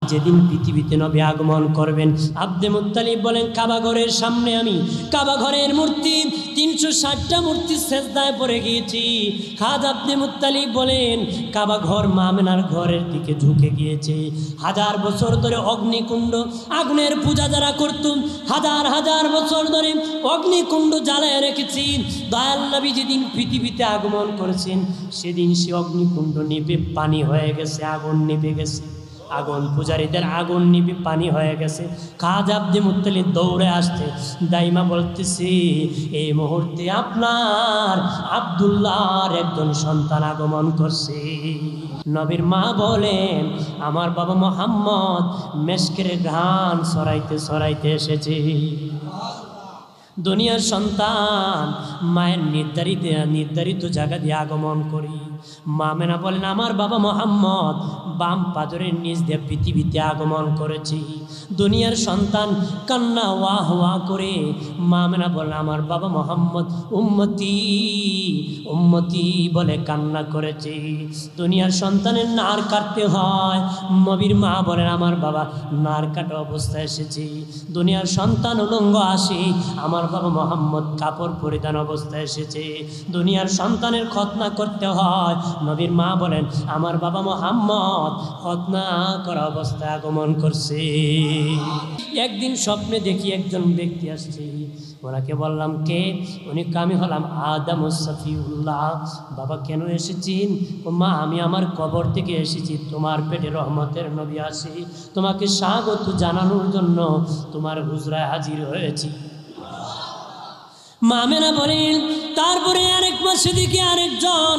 যেদিন পৃথিবীতে নবী আগমন করবেন, আব্দে মুত্তালিব বলেন কাবা ঘরের সামনে আমি কাবা ঘরের মূর্তি 360টা মূর্তি সেজদায় পড়ে গিয়েছি। খাজা আব্দে মুত্তালিব বলেন কাবা ঘর মা আমেনার ঘরের দিকে ঝুঁকে গিয়েছে। 1000 বছর ধরে অগ্নিকুণ্ড আগুনের পূজা যারা করত, 1000 বছর ধরে অগ্নিকুণ্ড জ্বালায় রেখেছি। দয়াল নবী যেদিন পৃথিবীতে আগমন করেছেন সেদিন সে অগ্নিকুণ্ড নিভে পানি হয়ে গেছে, আগুন নিভে গেছে, আগুন পূজারীদের আগুন নিভে পানি হয়ে গেছে। খাজা আব্দে মুত্তালিব দৌড়ে আসছে, দাইমা বলতেছি এই মুহূর্তে আপনার আব্দুল্লাহর একজন সন্তান আগমন করছে। নবীর মা বলেন আমার বাবা মোহাম্মদ মেশকের ঘ্রাণ ছড়াইতে ছড়াইতে এসেছে। দুনিয়ার সন্তান মায়ের নির্ধারিত জায়গা দিয়ে আগমন করি। মা আমেনা বলেন আমার বাবা মোহাম্মদ বাম পাজরের নিচ দিয়ে পৃথিবীতে আগমন করেছি। দুনিয়ার সন্তান কান্না ওয়াহ ওয়াহ করে মা আমেনা বলেন আমার বাবা মোহাম্মদ উম্মতি উম্মতি বলে কান্না করেছে। দুনিয়ার সন্তানের নার কাটতে হয়, নবীর মা বলেন আমার বাবা নার কাটা অবস্থায় এসেছি। দুনিয়ার সন্তান উলঙ্গ আসে, আমার বাবা মোহাম্মদ কাপড় পরিধান অবস্থায় এসেছে। দুনিয়ার সন্তানের খতনা করতে হয়, নবীর মা বলেন আমার বাবা মোহাম্মদ খতনা করা অবস্থায় আগমন করছে। একদিন স্বপ্নে দেখি একজন ব্যক্তি আসছে, ওনাকে বললাম কে? উনি আমি হলাম আদম সফিউল্লাহ। বাবা কেন এসেছেন? ও মা আমি আমার কবর থেকে এসেছি, তোমার পেটে রহমতের নবী আসে, তোমাকে স্বাগত জানানোর জন্য তোমার হুজরায় হাজির হয়েছি। মা আমেনা বলেন তারপরে আরেক মাসে দেখি আরেকজন,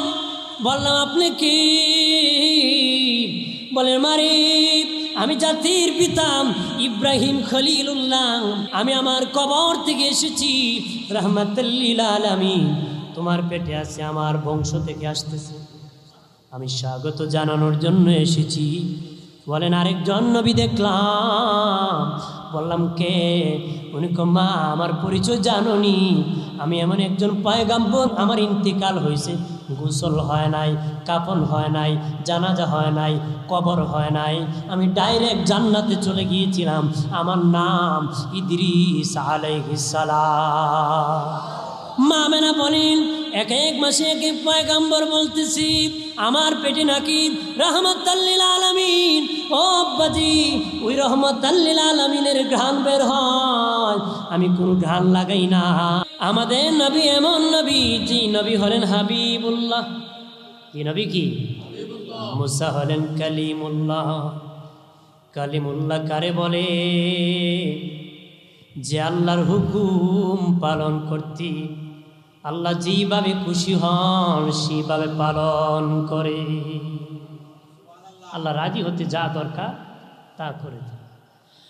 বললাম আপনি কি? বলেন মারে আমি জাতির পিতা ইব্রাহিম খলিলুল্লাহ, আমি আমার কবর থেকে এসেছি, রাহমাতুল লিল আলামিন তোমার পেটে আছে, আমার বংশ থেকে আসতেছে, আমি স্বাগত জানানোর জন্য এসেছি। বলেন আরেকজন নবী দেখলাম, বললাম কে? উনি মা আমার পরিচয় জানোনি, আমি এমন একজন পয়গাম্বর, আমার ইন্তেকাল হয়েছে, গোসল হয় নাই, কাফন হয় নাই, জানাজা হয় নাই, কবর হয় নাই, আমি ডাইরেক্ট জান্নাতে চলে গিয়েছিলাম, আমার নাম ইদ্রিস আলাইহিস সালাম। মা আমেনা বলেন এক মাসে এক পয়গাম্বর বলতেছি, আমার পেটে নাকি রহমতুল লিল আলামিন। ও আব্বাজি ওই রহমতুল লিল আলামিনের ঘ্রাণ বের হয়, আমি কোনো ঘ্রাণ লাগাই না। আমাদের নবী এমন নবী, যে নবী হলেন হাবিবুল্লাহ। কি নবী? কি মুসা হলেন কালিমুল্লাহ। কালিমুল্লাহ কারে বলে? যে আল্লাহর হুকুম পালন করতে আল্লাহ যেভাবে খুশি হন সেভাবে পালন করে, আল্লাহ রাজি হতে যা দরকার তা করে।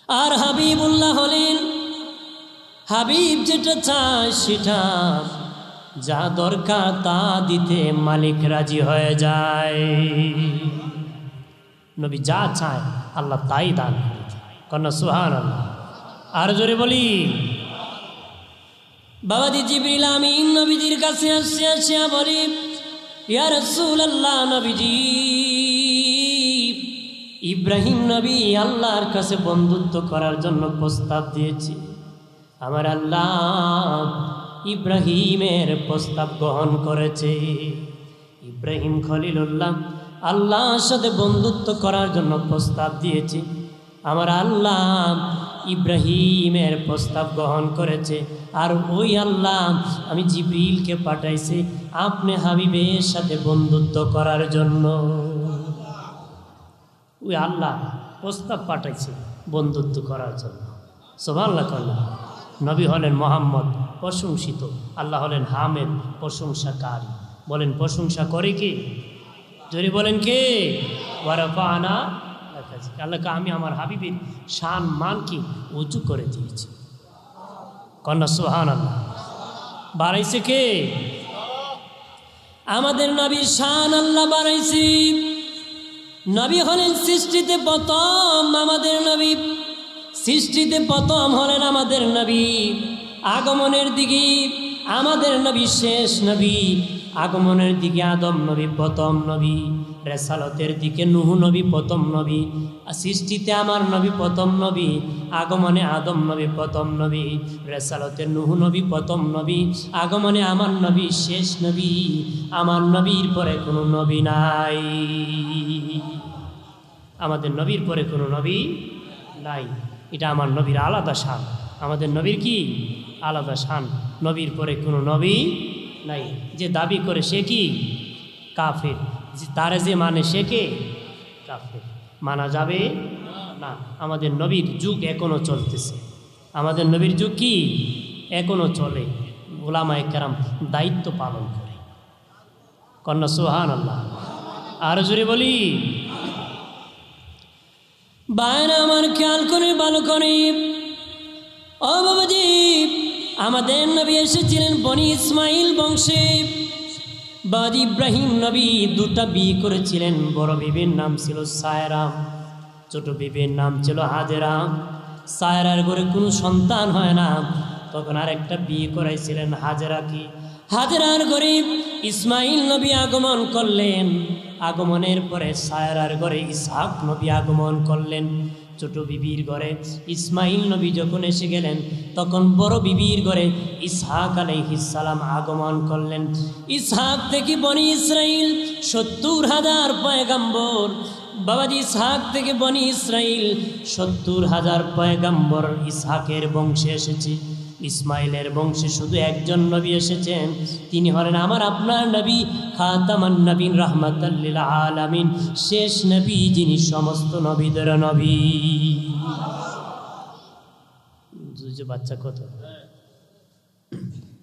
আর হাবিবুল্লাহ হলেন, হাবিব যেটা চায় সেটা যা দরকার তা দিতে মালিক রাজি হয়ে যায়। নবী যা চায় আল্লাহ তাই দান করে। কন্যা সুবহানাল্লাহ। আর জোরে বলি বাবাজি জিবরিল আমিন নবীজির কাছে আসিয়া বলি ইয়া রাসূলুল্লাহ, নবীজি ইব্রাহিম নবী আল্লাহর কাছে বন্ধুত্ব করার জন্য প্রস্তাব দিয়েছে, আমার আল্লাহ ইব্রাহিমের প্রস্তাব গ্রহণ করেছে। ইব্রাহিম খলিলুল্লাহ আল্লাহর সাথে বন্ধুত্ব করার জন্য প্রস্তাব দিয়েছে, আমার আল্লাহ ইব্রাহিমের প্রস্তাব গ্রহণ করেছে। আর ওই আল্লাহ আমি জিবরিলকে পাঠাইছি আপনি হাবিবের সাথে বন্ধুত্ব করার জন্য। ওই আল্লাহ প্রস্তাব পাঠাইছে বন্ধুত্ব করার জন্য। সুবহানাল্লাহ। নবী হলেন মোহাম্মদ প্রশংসিত, আল্লাহ হলেন হামেদ প্রশংসাকারী। বলেন প্রশংসা করে কে? যদি বলেন কে? ওয়ারাফানা আল্লাহকে আমি আমার হাবিবের শান মান কি উঁচু করে দিয়েছি। কন্যা সুবহানাল্লাহ। বাড়াইছে কে? আমাদের নবীর শান আল্লাহ বাড়াইছি। নবী হলেন সৃষ্টিতে প্রথম, আমাদের নবী সৃষ্টিতে প্রথম হলেন আমাদের নবী। আগমনের দিকে আমাদের নবী শেষ নবী, আগমনের দিকে আদম নবী প্রথম নবী। রেসালতের দিকে নূহ নবী প্রথম নবী, সৃষ্টিতে আমার নবী প্রথম নবী, আগমনে আদম নবী প্রথম নবী, রেসালতের নূহ নবী প্রথম নবী, আগমনে আমার নবী শেষ নবী। আমার নবীর পরে কোনো নবী নাই, আমাদের নবীর পরে কোনো নবী নাই। এটা আমার নবীর আলাদা শান। আমাদের নবীর কি আলাদা শান, নবীর পরে কোনো নবী নাই। যে দাবি করে সে কি কাফের, তারে যে মানে সে কে কাফের, মানা যাবে না। আমাদের নবীর যুগ এখনো চলতেছে, আমাদের নবীর যুগ কি এখনো চলে। উলামায়ে কেরাম দায়িত্ব পালন করে। কন্যা সুবহানাল্লাহ, আরো জোরে বলি। বায়না আমার খেয়াল করে ভালো করে, ও বাবাজি, আমাদের নবী এসেছিলেন বনি ইসমাইল বংশে। বাদ ইব্রাহিম নবী দুটা বিয়ে করেছিলেন। বড় বিবির নাম ছিল সায়রা, ছোট বিবির নাম ছিল হাজেরা। সায়রার ঘরে কোনো সন্তান হয় না, তখন আরেকটা বিয়ে করাইছিলেন হাজেরাকে। হাজেরার ঘরে ইসমাইল নবী আগমন করলেন। আগমনের পরে সায়রার ঘরে ইসহাক নবী আগমন করলেন। ছোট বিবির ঘরে ইসমাইল নবী যখন এসে গেলেন, তখন বড় বিবির ঘরে ইসহাক আলাইহিস সালাম আগমন করলেন। ইসহাক থেকে বনি ইসরাইল ৭০,০০০ পয়গম্বর। বাবাজি, ইসহাক থেকে বনি ইসরাইল ৭০,০০০ পয়গম্বর ইসহাকের বংশে এসেছে। ইসমাইলের বংশে শুধু একজন নবী এসেছেন, তিনি হলেন আমার আপনার নবী খাতামান নবীন রাহমাতাল লিল আলামিন, শেষ নবী, যিনি সমস্ত নবীদের নবী। বুঝছো বাচ্চা কত?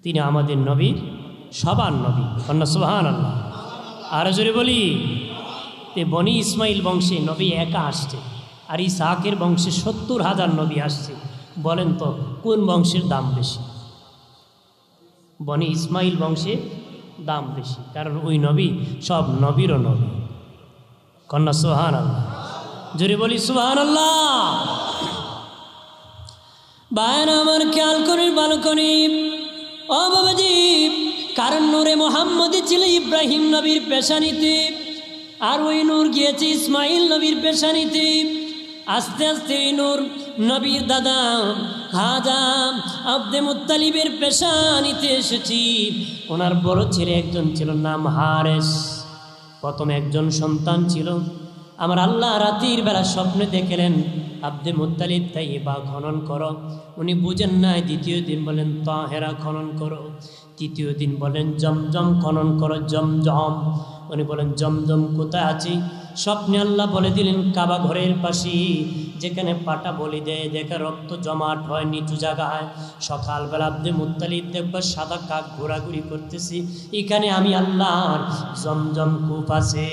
তিনি আমাদের নবীর সবার নবী। কন্যা সুবহানাল্লাহ, আরো জোরে বলি। তে বনি ইসমাইল বংশে নবী একা আসছে, আর ইসহাকের বংশে ৭০,০০০ নবী আসছে। বলেন তো কোন বংশের দাম বেশি? বনি ইসমাইল বংশের দাম বেশি, কারণ ওই নবী সব নবীরও নবী। কন্যা সুবহানাল্লাহ, জোরে বলি সুবহানাল্লাহ। বায়না আমার খেয়াল করে ভালো করে, ও বাবাজি, কারণ নূরে মোহাম্মদী ছিল ইব্রাহিম নবীর পেশানিতে, আর ওই নূর গিয়েছে ইসমাইল নবীর পেশানিতে। আস্তে আস্তে ওই নূর নবীর দাদা খাজা আব্দে মুত্তালিবের পেশানিতে এসেছি। ওনার বড় ছেলে একজন ছিল, নাম হারেস। প্রথম একজন সন্তান ছিল। আমার আল্লাহ রাতের বেলা স্বপ্নে দেখলেন আব্দে মুত্তালিব তাইবা খনন করো। উনি বুঝেন নাই। দ্বিতীয় দিন বলেন তাহেরা খনন করো। তৃতীয় দিন বলেন জমজম খনন করো, জমজম। উনি বলেন জমজম কোথায় আছে? স্বপ্নে আল্লাহ বলে দিলেন কাবা ঘরের পাশে, যেখানে পাটা বলি দেয়, দেখে রক্ত জমাট হয় নিচু জায়গায়। সকালবেলা আব্দে মুত্তালিব দেখবা সাদা কাক ঘোরাঘুরি করতেছি, এখানে আমি আল্লাহর জমজম কূপ আছে।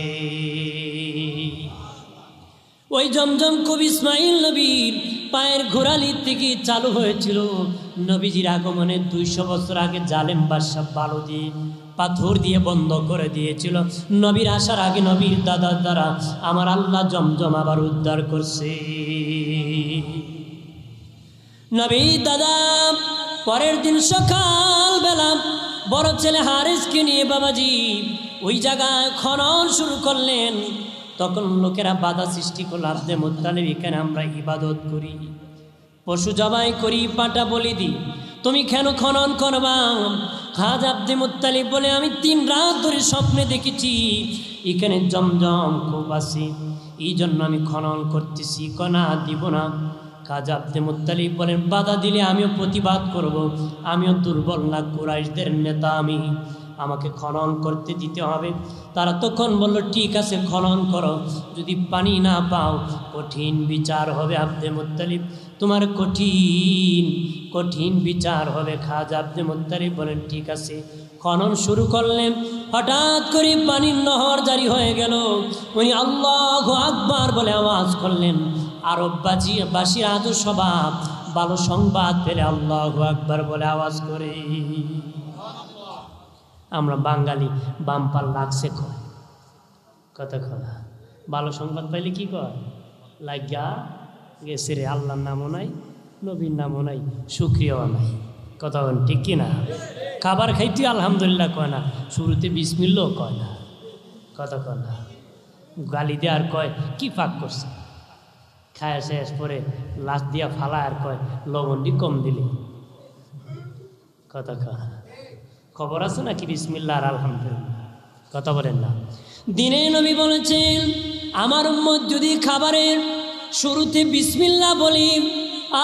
ওই জমজম কূপ ইসমাইল নবীর পায়ের ঘোরালির থেকে চালু হয়েছিল। নবীজির আগমনের ২০০ বছর আগে জালেম বাদশাহ বালু দিয়ে পাথর দিয়ে বন্ধ করে দিয়েছিল। নবীর আসার আগে নবীর দাদার দ্বারা আমার আল্লাহ জমজম আবার উদ্ধার করছে। নবীর দাদা পরের দিন সকালবেলা বড় ছেলে হারেসকে নিয়ে বাবাজি ওই জায়গায় খনন শুরু করলেন। তখন লোকেরা বাধা সৃষ্টি করল, আব্দে মুত্তালিব, এখানে আমরা ইবাদত করি, পশু জবাই করি, পাটা বলি দিই, তুমি কেন খনন করবা? খাজা আব্দে মুত্তালিব বলে, আমি ৩ রাত ধরে স্বপ্নে দেখেছি এখানে জমজম কূপ আছে, এই জন্য আমি খনন করতেছি, কনা দিব না। খাজা আব্দে মুত্তালিব বলেন, বাধা দিলে আমিও প্রতিবাদ করব, আমিও দুর্বল না, কুরাইশদের নেতা আমি, আমাকে খনন করতে দিতে হবে। তারা তখন বলল, ঠিক আছে খনন করো, যদি পানি না পাও কঠিন বিচার হবে আব্দে মুত্তালিব, তোমার কঠিন কঠিন বিচার হবে। খাজা আব্দে মুত্তালিব বলেন, ঠিক আছে। খনন শুরু করলেন। হঠাৎ করে পানির নহর জারি হয়ে গেল। উনি আল্লাহু আকবার বলে আওয়াজ করলেন। আরববাসীর আজও স্বভাব, ভালো সংবাদ পেলে আল্লাহু আকবার বলে আওয়াজ করে। আমরা বাঙালি বাম্পার লাগছে কয়, কথা কথা ভালো সংবাদ পাইলে কি কয়, লাগিয়া গেছে রে, আল্লাহর নামও নাই, নবীর নামও নাই, শুকরিয়াও নাই। কথা বলেন ঠিক কিনা? খাবার খাইতে আলহামদুলিল্লাহ কয় না, শুরুতে বিসমিল্লাও কয় না, কথা কয় না। গালি দিয়ে আর কয় কি পাক করছে, খায় শেষ পরে লাশ দিয়া ফালা আর কয় লবণটি কম দিলে। কথা খবর আছে নাকি বিসমিল্লাহ আর আলহামদুলিল্লাহ? কথা বলেন না। দিনে নবী বলেছেন আমার উম্মত যদি খাবারের শুরুতে বিসমিল্লাহ বলি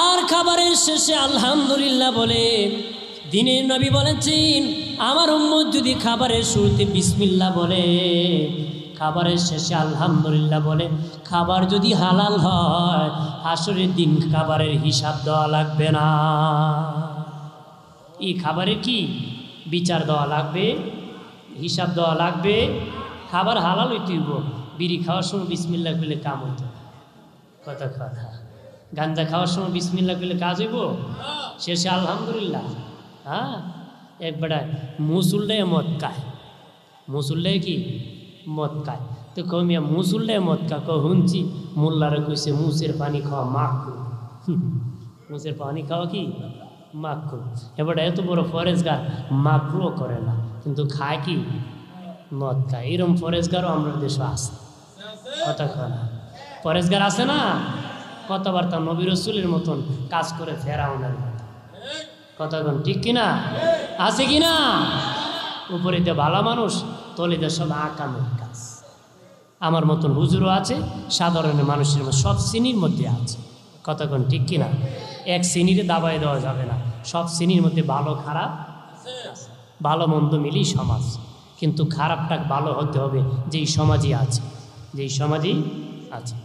আর খাবারের শেষে আলহামদুলিল্লাহ বলে, দিনে নবী বলেছেন আমার উম্মত যদি খাবারের শুরুতে বিসমিল্লাহ বলে খাবারের শেষে আলহামদুলিল্লাহ বলে, খাবার যদি হালাল হয় হাসরের দিন খাবারের হিসাব দেওয়া লাগবে না। এই খাবারের কি বিচার দেওয়া লাগবে, হিসাব দেওয়া লাগবে। খাবার হালাল হইতেইব, বিড়ি খাওয়ার সময় বিসমিল্লাহ করলে কাম হইত। কথা গাঞ্জা খাওয়ার সময় বিসমিল্লাহ করলে কাজ হইব, শেষে আলহামদুলিল্লাহ। হ্যাঁ, একবারে মুসুলটাই মদ খায়, মুসুলটাই কি মদ খায়। তো কমিয়া মুসুলটাই মদ খায়, শুনছি মোল্লারে কইছে মুসের পানি খাওয়া মাখরু। মুসের পানি খাওয়া কি মাখরু। এবারে এত বড় ফরেজগার মাখরুও করে না, কিন্তু খায় কি মদ খায়। এরকম ফরেজগারও আমরা দেশে আছে। কথা না, ফরেজগার আছে না, কথাবার্তা নবী রসুলের মতন কাজ করে ফেরাউনের মতো। কথা ঠিক কিনা, আছে কিনা? উপরেতে ভালো মানুষ, তলিতে সব আকামের কাজ। আমার মতন হুজুরও আছে, সাধারণ মানুষের সব শ্রেণীর মধ্যে আছে। কথা ঠিক কিনা? এক শ্রেণীরে দাবায় দেওয়া যাবে না, সব শ্রেণীর মধ্যে ভালো খারাপ, ভালো মন্দ মিলেই সমাজ। কিন্তু খারাপটা ভালো হতে হবে যেই সমাজই আছে, যেই সমাজই আছে।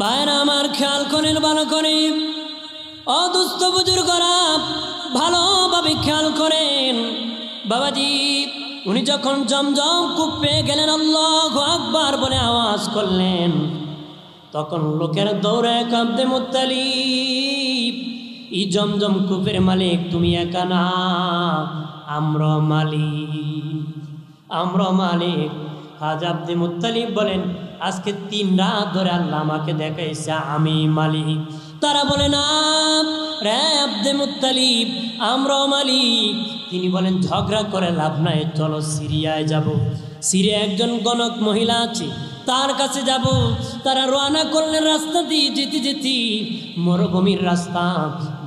ভাইরা আমার খেয়াল করেন, ভালো করে অদুস্থ বুজুর্গরা ভালোভাবে খেয়াল করেন। বাবাজি উনি যখন জমজম কূপ পেয়ে গেলেন, আল্লাহু আকবার বলে আওয়াজ করলেন, তখন লোকের দৌড়ে কাঁদতে মুত্তালিব, এই জমজম কূপের মালিক তুমি একা না, আমরা মালিক, আমরা মালিক। খাজা আব্দে মুত্তালিব বলেন আজকে 3 রাত ধরে আল্লাহ আমাকে দেখাইছে আমি মালিক। তারা বলে না রে আব্দে মুত্তালিব, আমরাও মালিক। তিনি বলেন ঝগড়া করে লাভ নাই, চলো সিরিয়ায় যাব। সিরিয়া একজন গণক মহিলা আছে, তার কাছে যাব। তারা রওনা করলেন, রাস্তা দিয়ে যেতে যেতে মরুভূমির রাস্তা।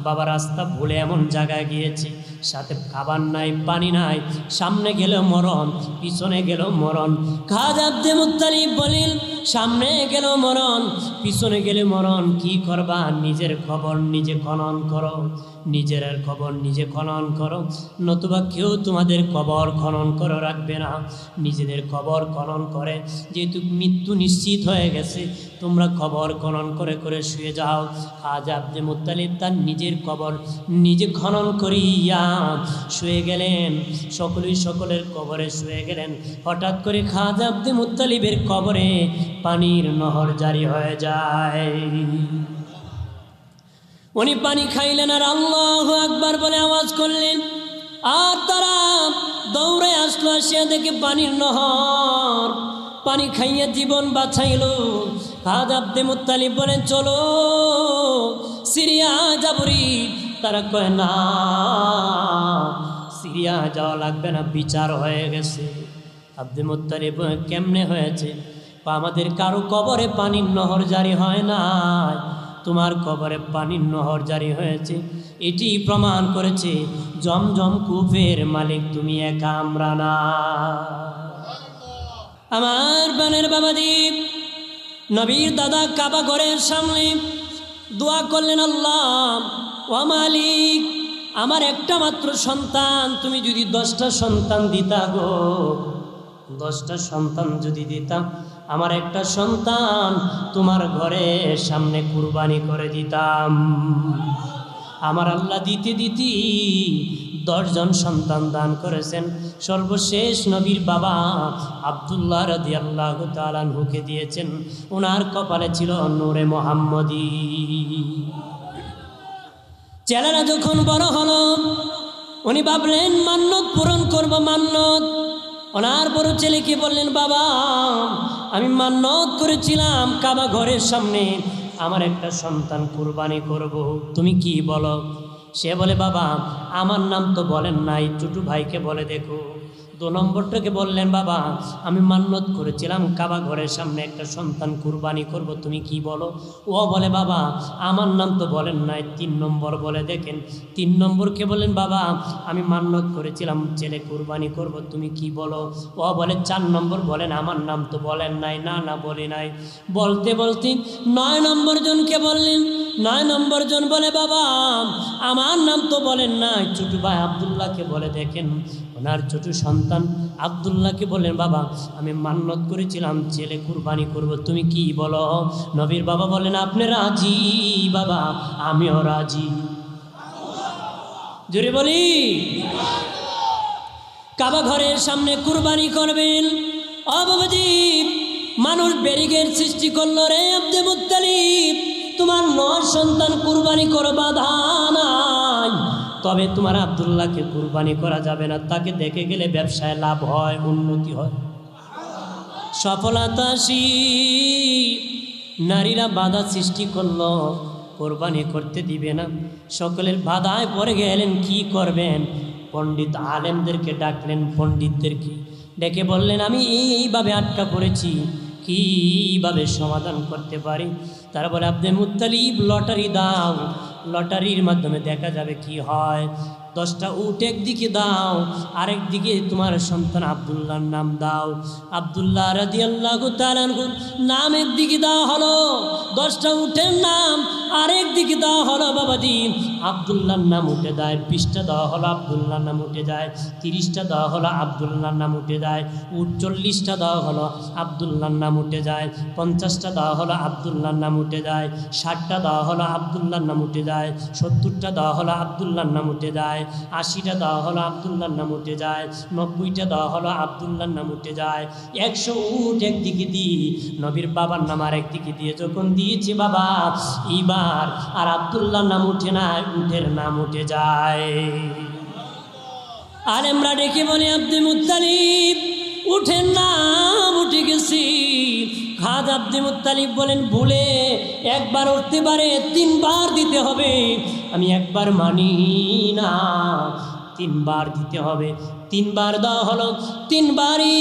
বাবা রাস্তা ভুলে এমন জায়গায় গিয়েছে, সাথে খাবার নাই, পানি নাই, সামনে গেল মরণ, পিছনে গেল মরণ। খাজা আব্দে মুত্তালিব বলেন সামনে গেল মরণ, পিছনে গেলে মরণ, কি করবা? নিজের খবর নিজে খনন করো, নিজের খবর নিজে খনন করো, নতুবা কেউ তোমাদের কবর খনন করে রাখবে না। নিজেদের কবর খনন করে, যেহেতু মৃত্যু নিশ্চিত হয়ে গেছে, তোমরা কবর খনন করে করে শুয়ে যাও। খাজা আব্দে মুত্তালিব তার নিজের কবর নিজে খনন করিয়া শুয়ে গেলেন। সকলেই সকলের কবরে শুয়ে গেলেন। হঠাৎ করে খাজা আব্দে মুত্তালিবের কবরে পানির নহর জারি হয়ে যায়। উনি পানি খাইলেন আর আল্লাহু আকবার বলে আওয়াজ করলেন, আর তারা দৌড়ে আসলো, আসিয়া দেখে পানির নহর, পানি খাইয়া জীবন বাঁচাইল। খাজা আব্দে মুত্তালিব বলেন চলো সিরিয়া যাবরি। তারা কয় না, সিরিয়া যাওয়া লাগবে না, বিচার হয়ে গেছে। আব্দে মুত্তালিব কেমনে হয়েছে? আমাদের কারো কবরে পানির নহর জারি হয় না, তোমার কবরে পানির নহর জারি হয়েছে। এটি প্রমাণ করেছে জমজম কূপের মালিক তুমি একা, আমরা না। আমার বানের বাবাজি নবীর দাদা কাবা ঘরের সামনে দোয়া করলেন, আল্লাহ ও মালিক, আমার একটা মাত্র সন্তান, তুমি যদি 10টা সন্তান দিতা গো, 10টা সন্তান যদি দিতাম, আমার একটা সন্তান তোমার ঘরের সামনে কুরবানি করে দিতাম। আমার আল্লাহ দিতে দিতে 10 জন সন্তান দান করেছেন। সর্বশেষ নবীর বাবা আব্দুল্লাহ রাদিয়াল্লাহু তাআলা আনহুকে দিয়েছেন। ওনার কপালে ছিল নূরে মুহাম্মদী। ছেলেরা যখন বড় হলো, উনি ভাবলেন মান্নত পূরণ করব, মান্নত। ওনার বড় ছেলেকে বললেন, বাবা আমি মান্নত করেছিলাম কাবা ঘরের সামনে আমার একটা সন্তান কুরবানি করব, তুমি কি বলো? সে বলে, বাবা আমার নাম তো বলেন নাই, ছোট ভাইকে বলে দেখো। 2 নম্বরটাকে বললেন, বাবা আমি মান্যত করেছিলাম কাবা ঘরের সামনে একটা সন্তান কুরবানি করব, তুমি কি বলো? ও বলে, বাবা আমার নাম তো বলেন নাই। 3 নম্বর বলে দেখেন, 3 নম্বরকে বলেন, বাবা আমি মান্যত করেছিলাম ছেলে কুরবানি করব, তুমি কি বলো? ও বলে 4 নম্বর বলেন, আমার নাম তো বলেন নাই। না না বলি নাই। বলতে বলতে 9 নম্বর জনকে বললেন। 9 নম্বর জন বলে, বাবা আমার নাম তো বলেন নাই। ছোট ভাই আব্দুল্লাহকে বলে দেখেন, ওনার ছোট সন্তান আব্দুল্লাহকে বললেন, বাবা আমি মান্যত করেছিলাম ছেলে কুরবানি করব, তুমি কি বলো? নবীর বাবা বলেন, আপনি রাজি? বাবা আমিও রাজি। জোরে বলি। কাবা ঘরের সামনে কুরবানি করবেন। ও বাবাজি, মানুষ ব্যারিকেড সৃষ্টি করলো, রে আব্দুল মুত্তালিব তোমার 9 সন্তান কুরবানি করো, বাধা নাই, তবে তোমার আব্দুল্লাহকে কুরবানি করা যাবে না। তাকে দেখে গেলে ব্যবসায় লাভ হয়, উন্নতি হয়, সফলতা আসি। নারীরা বাধা সৃষ্টি করলো, কোরবানি করতে দিবে না। সকলের বাধায় পড়ে গেলেন, কি করবেন? পণ্ডিত আলেমদেরকে ডাকলেন, পণ্ডিতদেরকে ডেকে বললেন, আমি এইভাবে আটকা পড়েছি, কীভাবে সমাধান করতে পারি? তারা বলে, আব্দুল মুত্তালিব লটারি দাও, লটারির মাধ্যমে দেখা যাবে কি হয়। 10টা উট একদিকে দাও, আরেক দিকে তোমার সন্তান আব্দুল্লাহর নাম দাও। আব্দুল্লাহ রাদিয়াল্লাহু তাআলা নাম একদিকে দেওয়া হলো, 10টা উটের নাম আরেক দিকে দেওয়া হলো। বাবাজি আব্দুল্লাহর নাম উঠে যায়, 20টা দেওয়া হলো, আব্দুল্লাহর নাম উঠে যায়, 30টা দেওয়া হলো, আব্দুল্লাহর নাম উঠে যায়, উট 40টা দেওয়া হলো, আব্দুল্লাহর নাম উঠে যায়, 50টা দেওয়া হলো, আব্দুল্লাহর নাম উঠে যায়, 60টা দেওয়া হলো, আব্দুল্লাহর নাম উঠে যায়, 70টা দেওয়া হলো, আব্দুল্লাহর নাম উঠে যায়, 80টা দেওয়া হলো, আব্দুল্লাহর নাম উঠে যায়, 90টা দেওয়া হলো, আব্দুল্লাহর নাম উঠে যায়। 100 উট একদিকে দিয়ে নবীর বাবার নাম আর একদিকে দিয়ে যখন দিয়েছে, বাবা এইবার আর আব্দুল্লাহর নাম উঠে না, উটের নাম উঠে যায়। আলেমরা ডেকে বলে, আব্দুল মুত্তালিব উঠের নাম উঠে গেছি। খাজা আব্দুল মুত্তালিব বলেন, ভুলে একবার উঠতে পারে, 3 বার দিতে হবে। আমি একবার মানি না, 3 বার দিতে হবে। 3 বার দেওয়া হলো, 3 বারই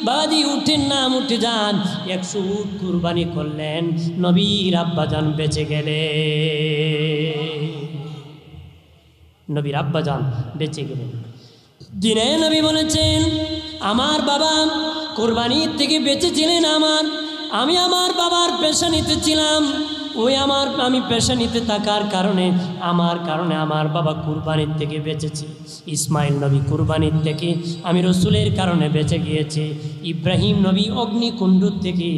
বাদি উঠের নাম উঠে যান। 100 উট কুরবানি করলেন, নবীর আব্বাজান বেঁচে গেলে, নবীর আব্বাজান বেঁচে গেলেন। দিনে নবী বলেছেন, আমার বাবা কোরবানির থেকে বেঁচেছিলেন, আমি আমার বাবার পেশানিতে ছিলাম, আমি পেশানিতে থাকার কারণে আমার বাবা কুরবানির থেকে বেঁচেছে। ইসমাইল নবী কুরবানির থেকে, আমি রসুলের কারণে বেঁচে গিয়েছি। ইব্রাহিম নবী অগ্নিকুণ্ড থেকে,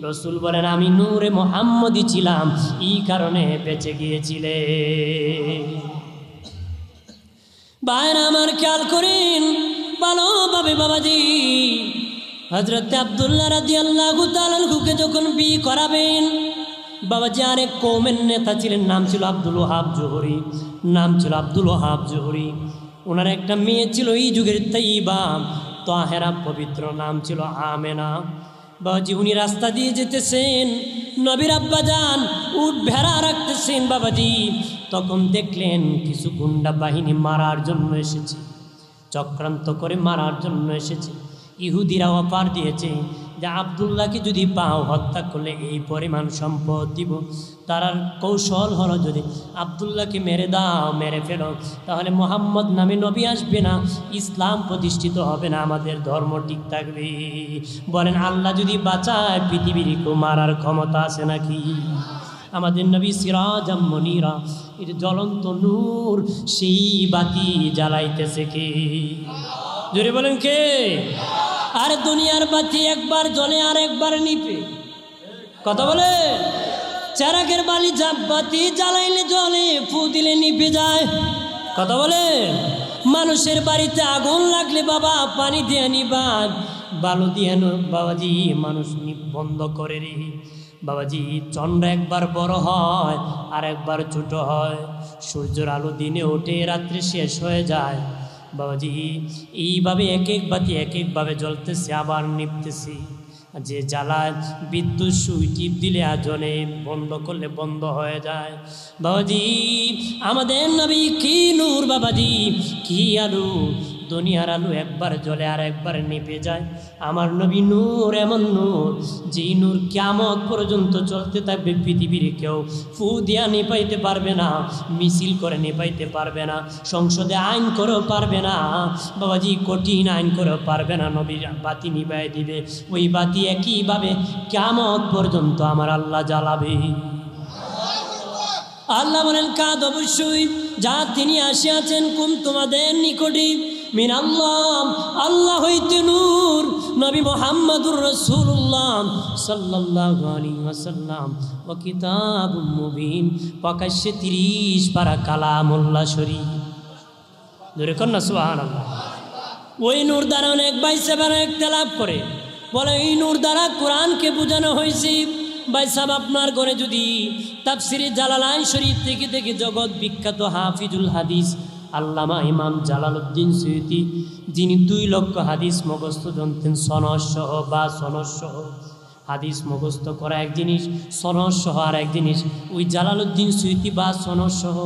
রসুল বলেন আমি নূরে মুহাম্মদী ছিলাম, এই কারণে বেঁচে গিয়েছিলে। ভাইরা আমার খেয়াল করেন ভালোভাবে, বাবাজি হযরত আব্দুল্লাহ রাদিয়াল্লাহু তাআলা আনহুকে যখন বিয়ে করাবেন, বাবাজি আরেক কওমের নেতা ছিলেন, নাম ছিল আব্দুল ওহাব জোহরি। ওনার একটা মেয়ে ছিল এই যুগের তাইয়্যিবা তাহেরা, পবিত্র, নাম ছিল আমেনা। বাবাজি উনি রাস্তা দিয়ে যেতেছেন, নবীর আব্বাজান উট ভেড়া রাখতেছেন। বাবাজি তখন দেখলেন কিছু গুন্ডা বাহিনী মারার জন্য এসেছে, চক্রান্ত করে মারার জন্য এসেছে। ইহুদিরা অফার দিয়েছে যে আব্দুল্লাহকে যদি পাও, হত্যা করলে এই পরিমাণ সম্পদ দিব। তার কৌশল হলো, যদি আব্দুল্লাহকে মেরে ফেলো, তাহলে মোহাম্মদ নামে নবী আসবে না, ইসলাম প্রতিষ্ঠিত হবে না, আমাদের ধর্ম ঠিক থাকবে। বলেন আল্লাহ যদি বাঁচায়, পৃথিবীর কেউ মারার ক্ষমতা আছে নাকি? আমাদের নবী সিরাজাম মুনীরা, এর জ্বলন্ত নূর, সেই বাতি জ্বালাইতেছে কে? জোরে বলেন কে? আর দুনিয়ার বাতি একবার জ্বলে আর একবার নিপে, কথা বলে। চেরাগের বাতি জ্বালাইলে জ্বলে, ফু দিলে নিপে যায়, কথা বলে। মানুষের বাড়িতে আগুন লাগলে বাবা পানি দিয়ে নিবান, বালু দিয়ে বাবাজি মানুষ বন্ধ করে রে। বাবাজি চন্দ্র একবার বড় হয় আর একবার ছোট হয়, সূর্যের আলো দিনে ওঠে, রাত্রে শেষ হয়ে যায়। বাবাজি এইভাবে এক একভাবে জ্বলতেছে, আবার নিপতেছে। যে জ্বালায় বিদ্যুৎ সুই টিপ দিলে আজনে, বন্ধ করলে বন্ধ হয়ে যায়। বাবাজি আমাদের নবী কি নূর, বাবাজি কি আলো, দুনিয়ার আলো একবার জ্বলে আর একবার নিভে যায়। আমার নবী নূর, এমন নূর যেই নূর কিয়ামত পর্যন্ত চলতে থাকবে। পৃথিবীর কেউ ফু দিয়া নিপাইতে পারবে না, মিছিল করে নিপাইতে পারবে না, সংসদে আইন করেও পারবে না, বাবাজি কঠিন আইন করেও পারবে না। নবীর বাতি নিভাই দিবে, ওই বাতি একইভাবে কিয়ামত পর্যন্ত আমার আল্লাহ জ্বালাবে। আল্লাহ বলেন, কাদ অবশ্যই যা তিনি আসিয়াছেন কোন তোমাদের নিকটে মিন আল্লাহ, আল্লাহ হইতে নূর, নবী মুহাম্মদুর রাসূলুল্লাহ সাল্লাল্লাহু আলাইহি ওয়াসাল্লাম, ও কিতাবুম মুবিন, প্রকাশ্যে 30 পারা কালামুল্লাহ শরীফ। ধরে কর না সুবহানাল্লাহ। ওই নূর দ্বারা অনেক বাইসে বারা ইখতিলাফ করে, বলে এই নূর দ্বারা কোরআনকে বোঝানো হয়েছে। ভাই সাহেব, আপনার ঘরে যদি তাফসিরে জালালাইন শরীফ থেকে থেকে জগৎ বিখ্যাত হাফিজুল হাদিস আল্লামা ইমাম জালালউদ্দিন সুয়ুতি, যিনি 2 লক্ষ হাদিস মুখস্থ জানতেন, সনদ সহ বা সনদ সহ। হাদিস মুখস্থ করা এক জিনিস, সনদ সহ আর এক জিনিস। ওই জালালউদ্দিন সুয়ুতি বা সনদ সহ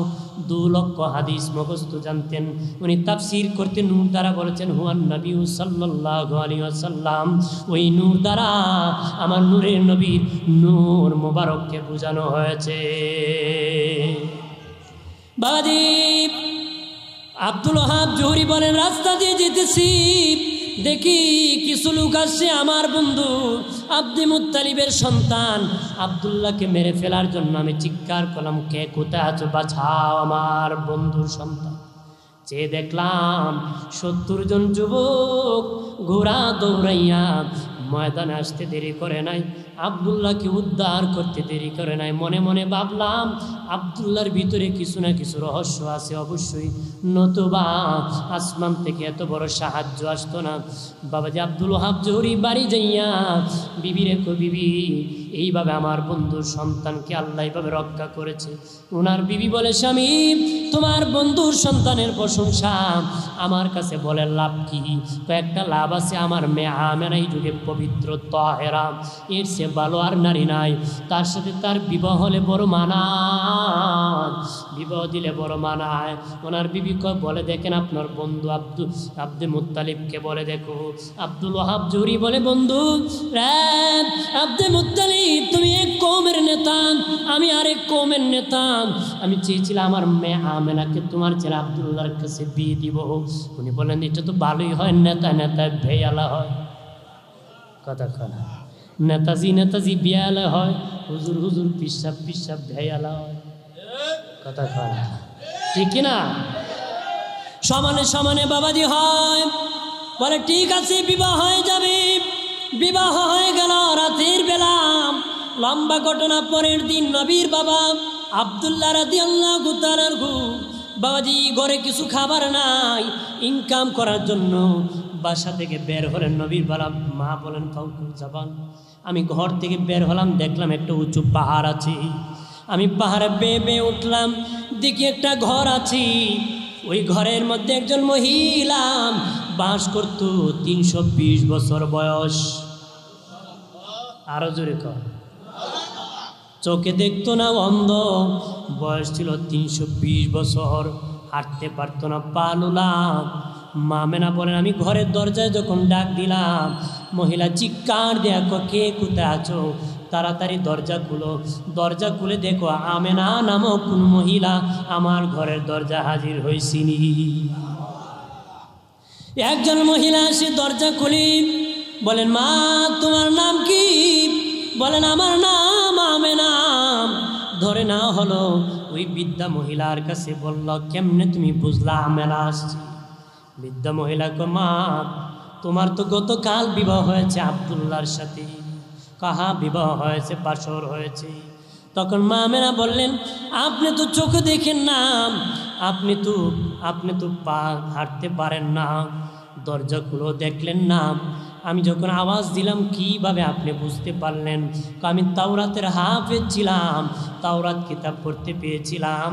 2 লক্ষ হাদিস মুখস্থ জানতেন। উনি তাফসির করতেন, নূর দ্বারা বলেছেন হুয়ান নবী সাল্লাল্লাহু আলাইহি ওয়াসাল্লাম। ওই নূর দ্বারা আমার নূরের নবীর নূর মোবারককে বোঝানো হয়েছে। বাবাজি আব্দুল ওয়াহাব জোহরি বলেন, রাস্তা দিয়ে যেতেছি, দেখি কিছু লোক আসছে আমার বন্ধু আব্দুল মুত্তালিবের সন্তান আব্দুল্লাহকে মেরে ফেলার জন্য। আমি চিৎকার করলাম, কে কোথায় আছো, বাঁচাও আমার বন্ধুর সন্তান। চেয়ে দেখলাম 70 জন যুবক ঘোড়া দৌড়াইয়া ময়দানে আসতে দেরি করে নাই, আব্দুল্লাহকে উদ্ধার করতে দেরি করে নাই। মনে মনে ভাবলাম, আব্দুল্লাহর ভিতরে কিছু না কিছু রহস্য আছে অবশ্যই, নতুবা আসমান থেকে এত বড় সাহায্য আসতো না। বাবাজি আব্দুল ওয়াহাব জোহরি বাড়ি যাইয়া বিবি রেখো, বিবি এইভাবে আমার বন্ধুর সন্তানকে আল্লাহ এইভাবে রক্ষা করেছে। ওনার বিবি বলে, স্বামী তোমার বন্ধুর সন্তানের প্রশংসা আমার কাছে বলে লাভ কি? কয়েকটা লাভ আছে। আমার মেয়ে আমেনা এই যুগে পবিত্র তাহেরা, এর সে ভালো আর নারী নাই। তার সাথে তার বিবাহ হলে বড় মানায়, বিবাহ দিলে বড় মানায়। ওনার বিবি বলে, দেখেন আপনার বন্ধু আব্দুল মুত্তালিবকে বলে দেখো। আব্দুল ওয়াহাব জোহরি বলে, বন্ধু আব্দুল মুত্তালিব, তুমি এক কওমের নেতা, আমি আরেক কওমের নেতা। আমি চেয়েছিলাম আমার মেয়ে আমেনাকে তোমার ছেলে আব্দুল্লাহর কাছে বিয়ে দিব। উনি বলেন, এটা তো ভালোই হয়, নেতা নেতা ভেয়ালা হয়। কথা খানা, নেতাজি বিয়ালা হয়, হুজুর হুজুর পিসাব ভেয়ালা হয়। কথা খানা, ঠিক কিনা? সমানে সমানে বাবাজি হয়। বলে ঠিক আছে, বিবাহ হয়ে যাবে। বিবাহ হয়ে গেল রাতের বেলা। লম্বা ঘটনা, পরের দিন নবীর বাবা আব্দুল্লাহ রাদিয়াল্লাহু তাআলা বাবাজি ঘরে কিছু খাবার নাই, ইনকাম করার জন্য বাসা থেকে বের হলেন। নবীর বাবা মা বলেন, কাউকে যাবান। আমি ঘর থেকে বের হলাম, দেখলাম একটা উঁচু পাহাড় আছে। আমি পাহাড়ে বেয়ে উঠলাম, দেখি একটা ঘর আছে। ওই ঘরের মধ্যে একজন মহিলা বাস করত, 320 বছর বয়স। আরো জোরে কর। চোখে দেখতো না, অন্ধ, বয়স ছিল 320 বছর, হাঁটতে পারতো না, পা লুলা। মা মেনা বলেন, আমি ঘরের দরজায় যখন ডাক দিলাম, মহিলা চিৎকার দেয়া, কে কোথায় আছো, তাড়াতাড়ি দরজা খুলো। দরজা খুলে দেখো আমেনা নামক কোন মহিলা আমার ঘরের দরজা হাজির হয়েছিনি। একজন মহিলা এসে দরজা খুলি, বলেন, মা তোমার নাম কি? বলেন, আমার নাম আমেনা। ধরে না হলো, ওই বৃদ্ধা মহিলার কাছে বলল, কেমনে তুমি বুঝলা আমেনা আসছে? বৃদ্ধা মহিলাকে, মা তোমার তো গতকাল বিবাহ হয়েছে আব্দুল্লাহর সাথে। কাহা বিবাহ হয়েছে, বাসর হয়েছে। তখন মা আমেনা বললেন, আপনি তো চোখে দেখেন না, আপনি তো পা হাঁটতে পারেন না, দরজা খুলো দেখলেন না। আমি যখন আওয়াজ দিলাম, কিভাবে আপনি বুঝতে পারলেন? আমি তাওরাতের হাফেজ ছিলাম, তাওরাত কিতাব পড়তে পেয়েছিলাম।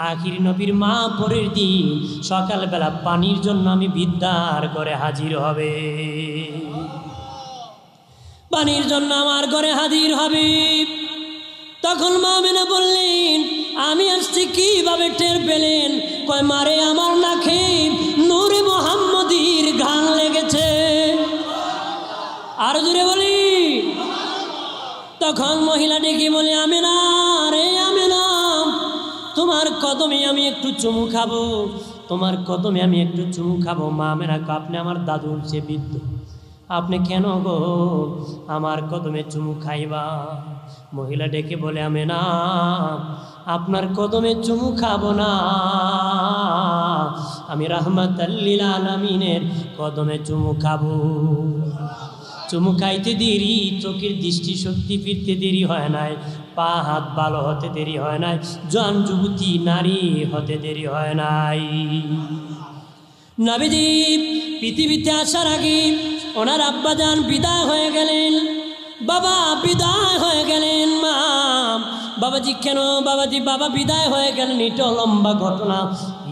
আখির নবীর মা পরের দিন সকালবেলা পানির জন্য আমি বিদ্যার ঘরে হাজির হবে, পানির জন্য আমার ঘরে হাজির হবে। তখন মা আমেনা বললেন, আমি আসছি কিভাবে টের পেলেন? কয়, মারে আমার নাকে নূরে মুহাম্মদী আরো জোরে বলি। তখন মহিলা ডেকে বলে, আমেনা রে আমেনা, তোমার কদমে আমি একটু চুমু খাবো, তোমার কদমে আমি একটু চুমু খাবো। মা আমেনা, আপনি আমার দাদুর যে বৃদ্ধ, আপনি কেন গো আমার কদমে চুমু খাইবা? মহিলা ডেকে বলে, আমেনা, আপনার কদমে চুমু খাবো না, আমি রাহমাতাল লিল আলামিনের কদমে চুমু খাবো। চুমু খাইতে দেরি, চোখের দৃষ্টি শক্তি ফিরতে দেরি হয় নাই, পা হাত ভালো হতে দেরি হয় নাই, জোয়ান যুবতী নারী হতে দেরি হয় নাই। নবীজি পৃথিবীতে আসার আগে ওনার আব্বাজান বিদায় হয়ে গেলেন, বাবা বিদায় হয়ে গেলেন। মা, বাবাজি কেন বাবাজি, বাবা বিদায় হয়ে গেলেন, এটা লম্বা ঘটনা,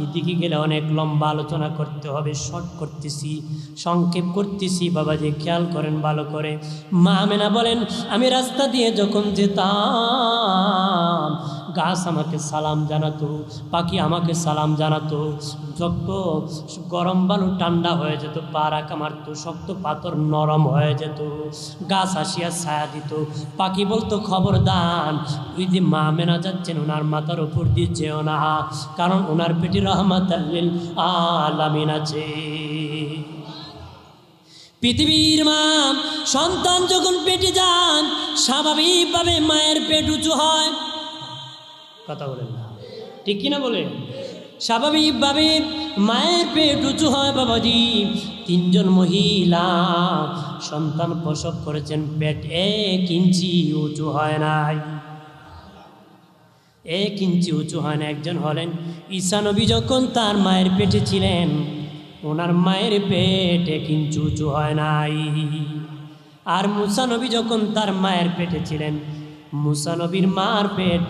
এদিকে গেলে অনেক লম্বা আলোচনা করতে হবে। শর্ট করতেছি, সংক্ষেপ করতেছি, বাবাজি খেয়াল করেন ভালো করে। মা আমেনা বলেন, আমি রাস্তা দিয়ে যখন যেতাম, গাছ আমাকে সালাম জানাতো, পাখি আমাকে সালাম জানাতো, শক্ত গরম বালু ঠান্ডা হয়ে যেত, পা রাখা মারত, শক্ত পাথর নরম হয়ে যেত, গাছ আসিয়া ছায়া দিত, পাখি বলতো খবরদার, ওই যে মা আমেনা যাচ্ছেন ওনার মাথার উপর দিয়ে যেও না, কারণ ওনার পেটে রাহমাতাল লিল আলামিন আছে। পৃথিবীর মা সন্তান যখন পেটে যান, স্বাভাবিকভাবে মায়ের পেট উঁচু হয়। কথা বলেন না, ঠিক কিনা বলে? স্বাভাবিকভাবে মায়ের পেট উঁচু হয়। বাবাজি, 3 জন মহিলা সন্তান প্রসব করেছেন, পেট 1 ইঞ্চি উঁচু হয় নাই, 1 ইঞ্চি উঁচু হয় না। একজন হলেন ঈসা নবী, যখন তার মায়ের পেটে ছিলেন, ওনার মায়ের পেট 1 ইঞ্চি উঁচু হয় নাই। আর মুসা নবী যখন তার মায়ের পেটে ছিলেন, মুসা নবীর মার পেট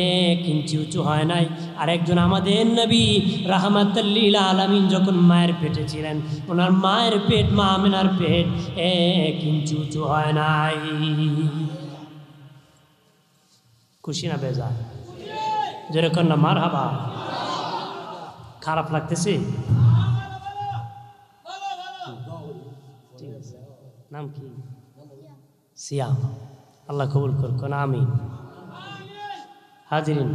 1 ইঞ্চি উঁচু হয় নাই। আর একজন আমাদের নবী রাহমাতাল লিল আলামিন যখন মায়ের পেটে ছিলেন, ওনার মায়ের পেট, মা আমেনার পেট 1 ইঞ্চি উঁচু হয় নাই। খুশি না বেজার? যেরকম না মারহাবা। খারাপ লাগতেছে? নাম কি? সিয়াম। আল্লাহ কবুল করুক, আমিন। হাজিরিন,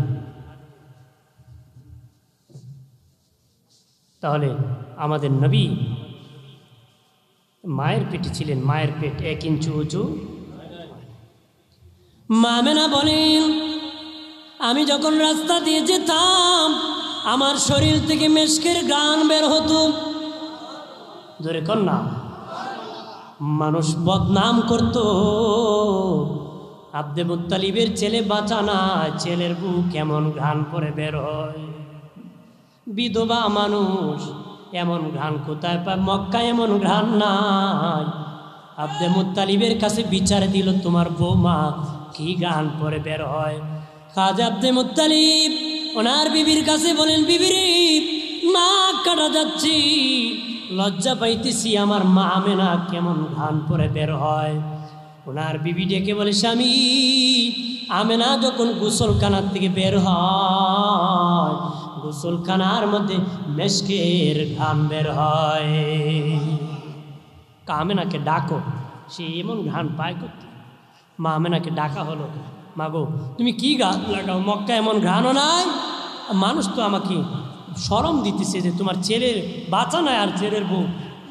তাহলে আমাদের নবী মায়ের পেটে ছিলেন, মায়ের পেট 1 ইঞ্চি উঁচু। মা আমেনা বলেন, আমি যখন রাস্তা দিয়ে যেতাম, আমার শরীর থেকে মেশকের গান বের হতো। জোরে কন্যা, মানুষ বদনাম করত, আব্দে মুত্তালিবের ছেলে বাঁচা না, ছেলের বউ কেমন ঘ্রাণ করে বের হয়। বিধবা মানুষ এমন ঘ্রাণ কোথায় পায়? মক্কায় এমন ঘ্রাণ নাই। আব্দে মুত্তালিবের কাছে বিচার দিল, তোমার বৌমা কি ঘ্রাণ করে বের হয়? খাজা আব্দে মুত্তালিব ওনার বিবির কাছে বলেন, বিবিরে, নাক কাটা যাচ্ছি, লজ্জা পাইতেছি, আমার মা আমেনা কেমন ঘ্রাণ করে বের হয়। ওনার বিবি ডেকে বলে, স্বামী, আমেনা যখন গোসলখানার থেকে বের হয়, গোসলখানার মধ্যে মেশকের ঘ্রাণ বের হয়। আমেনাকে ডাকো, সে এমন ঘ্রাণ পায় করতে। মা আমেনাকে ডাকা হলো, মাগো তুমি কি গাছ লাগাও, মক্কা এমন ঘ্রাণও নাই। মানুষ তো আমাকে শরম দিতেছে যে তোমার ছেলের বাঁচা নাই, আর ছেলের বউ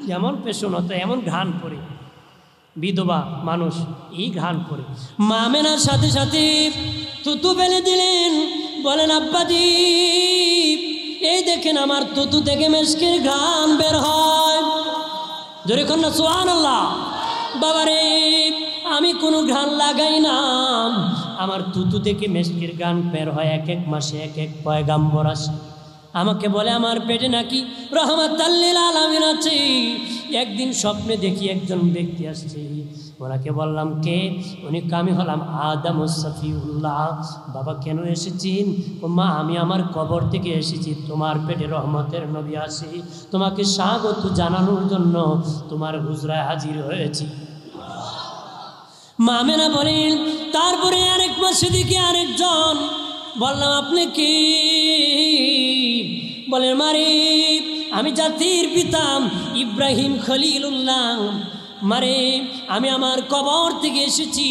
যেমন পেশন হতো এমন ঘ্রাণ পড়ে। বিধবা মানুষ এই ঘ্রাণ পড়ে। মা আমেনার সাথে সাথে তুতু ফেলে দিলেন, বলেন, আব্বাজি, এই দেখেন আমার তুতু থেকে মেশকের ঘ্রাণ বের হয়। জোরে কন্যা সুবহানাল্লাহ। বাবারে, আমি কোনো ঘ্রাণ লাগাই না, আমার তুতু থেকে মেশকের ঘ্রাণ বের হয়। 1 মাসে 1 পয়গাম্বর আসে, আমাকে বলে আমার পেটে নাকি রাহমাতাল লিল আলামিন আছে। একদিন স্বপ্নে দেখি একজন ব্যক্তি আসছে, ওনাকে বললাম কে? উনি, আমি হলাম আদম সফিউল্লাহ। বাবা কেন এসেছেন? ও মা, আমি আমার কবর থেকে এসেছি, তোমার পেটে রহমতের নবী আসি, তোমাকে স্বাগত জানানোর জন্য তোমার হুজরায় হাজির হয়েছি। মা আমেনা বলেন, তারপরে 1 মাসে দেখি আরেকজন, বললাম আপনি কি? বলেন, মারে, আমি জাতির পিতা ইব্রাহিম খলিলুল্লাহ। মারে আমি আমার কবর থেকে এসেছি